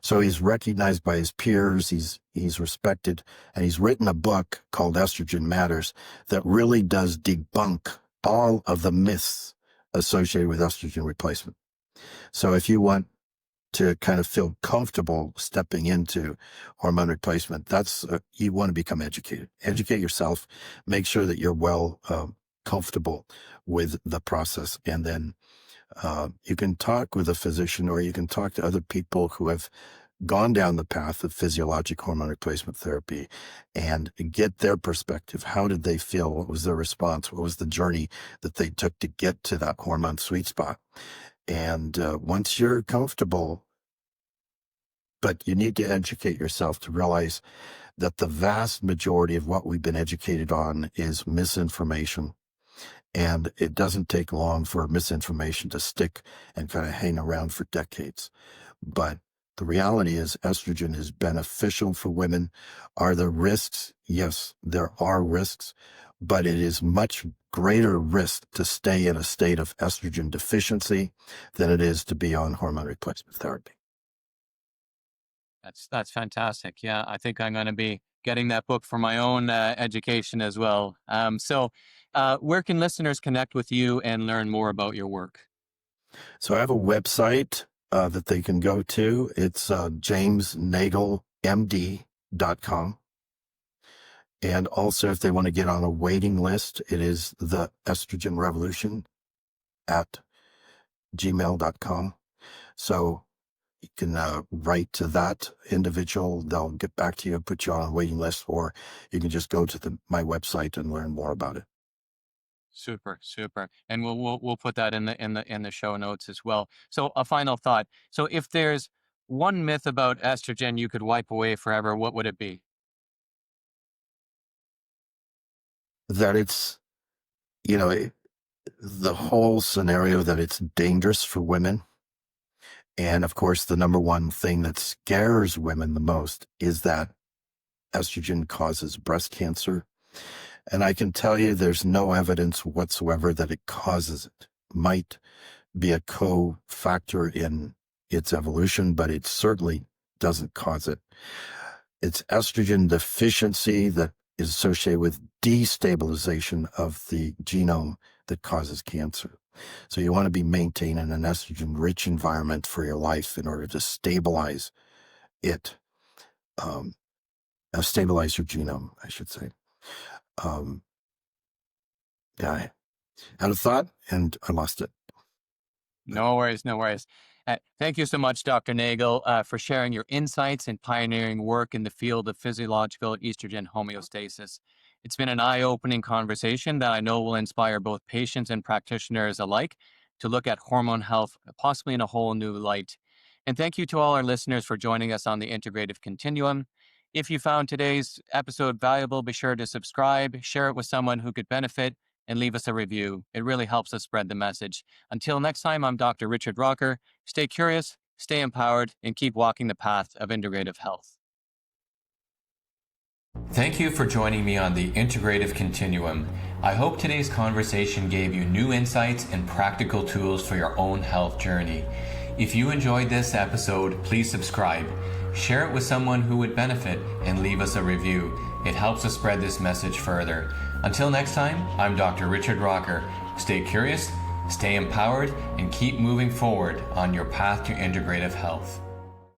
So he's recognized by his peers, he's respected, and he's written a book called Estrogen Matters that really does debunk all of the myths associated with estrogen replacement. So if you want to kind of feel comfortable stepping into hormone replacement, you want to become educated. Educate yourself, make sure that you're well comfortable with the process, and then you can talk with a physician or you can talk to other people who have gone down the path of physiologic hormone replacement therapy and get their perspective. How did they feel? What was their response? What was the journey that they took to get to that hormone sweet spot? And once you're comfortable, but you need to educate yourself to realize that the vast majority of what we've been educated on is misinformation. And it doesn't take long for misinformation to stick and kind of hang around for decades. But the reality is estrogen is beneficial for women. Are there risks? Yes, there are risks, but it is much greater risk to stay in a state of estrogen deficiency than it is to be on hormone replacement therapy. That's fantastic. Yeah, I think I'm going to be getting that book for my own education as well. Where can listeners connect with you and learn more about your work? So I have a website that they can go to. It's jamesnagelmd.com. And also, if they want to get on a waiting list, it is the Estrogen Revolution at gmail.com. So you can write to that individual. They'll get back to you, put you on a waiting list, or you can just go to my website and learn more about it. Super, super, and we'll put that in the show notes as well. So a final thought. So if there's one myth about estrogen you could wipe away forever, what would it be? That it's, the whole scenario that it's dangerous for women. And of course, the number one thing that scares women the most is that estrogen causes breast cancer. And I can tell you there's no evidence whatsoever that it causes it. Might be a co-factor in its evolution, but it certainly doesn't cause it. It's estrogen deficiency that is associated with destabilization of the genome that causes cancer. So you want to be maintaining an estrogen-rich environment for your life in order to stabilize it, stabilize your genome, I should say. Yeah, I had a thought and I lost it. No worries, no worries. Thank you so much, Dr. Nagel, for sharing your insights and pioneering work in the field of physiological estrogen homeostasis. It's been an eye-opening conversation that I know will inspire both patients and practitioners alike to look at hormone health, possibly in a whole new light. And thank you to all our listeners for joining us on the Integrative Continuum. If you found today's episode valuable, be sure to subscribe, share it with someone who could benefit, and leave us a review. It really helps us spread the message. Until next time, I'm Dr. Richard Rocker. Stay curious, stay empowered, and keep walking the path of integrative health. Thank you for joining me on the Integrative Continuum. I hope today's conversation gave you new insights and practical tools for your own health journey. If you enjoyed this episode, please subscribe, share it with someone who would benefit, and leave us a review. It helps us spread this message further. Until next time, I'm Dr. Richard Rocker. Stay curious, stay empowered, and keep moving forward on your path to integrative health.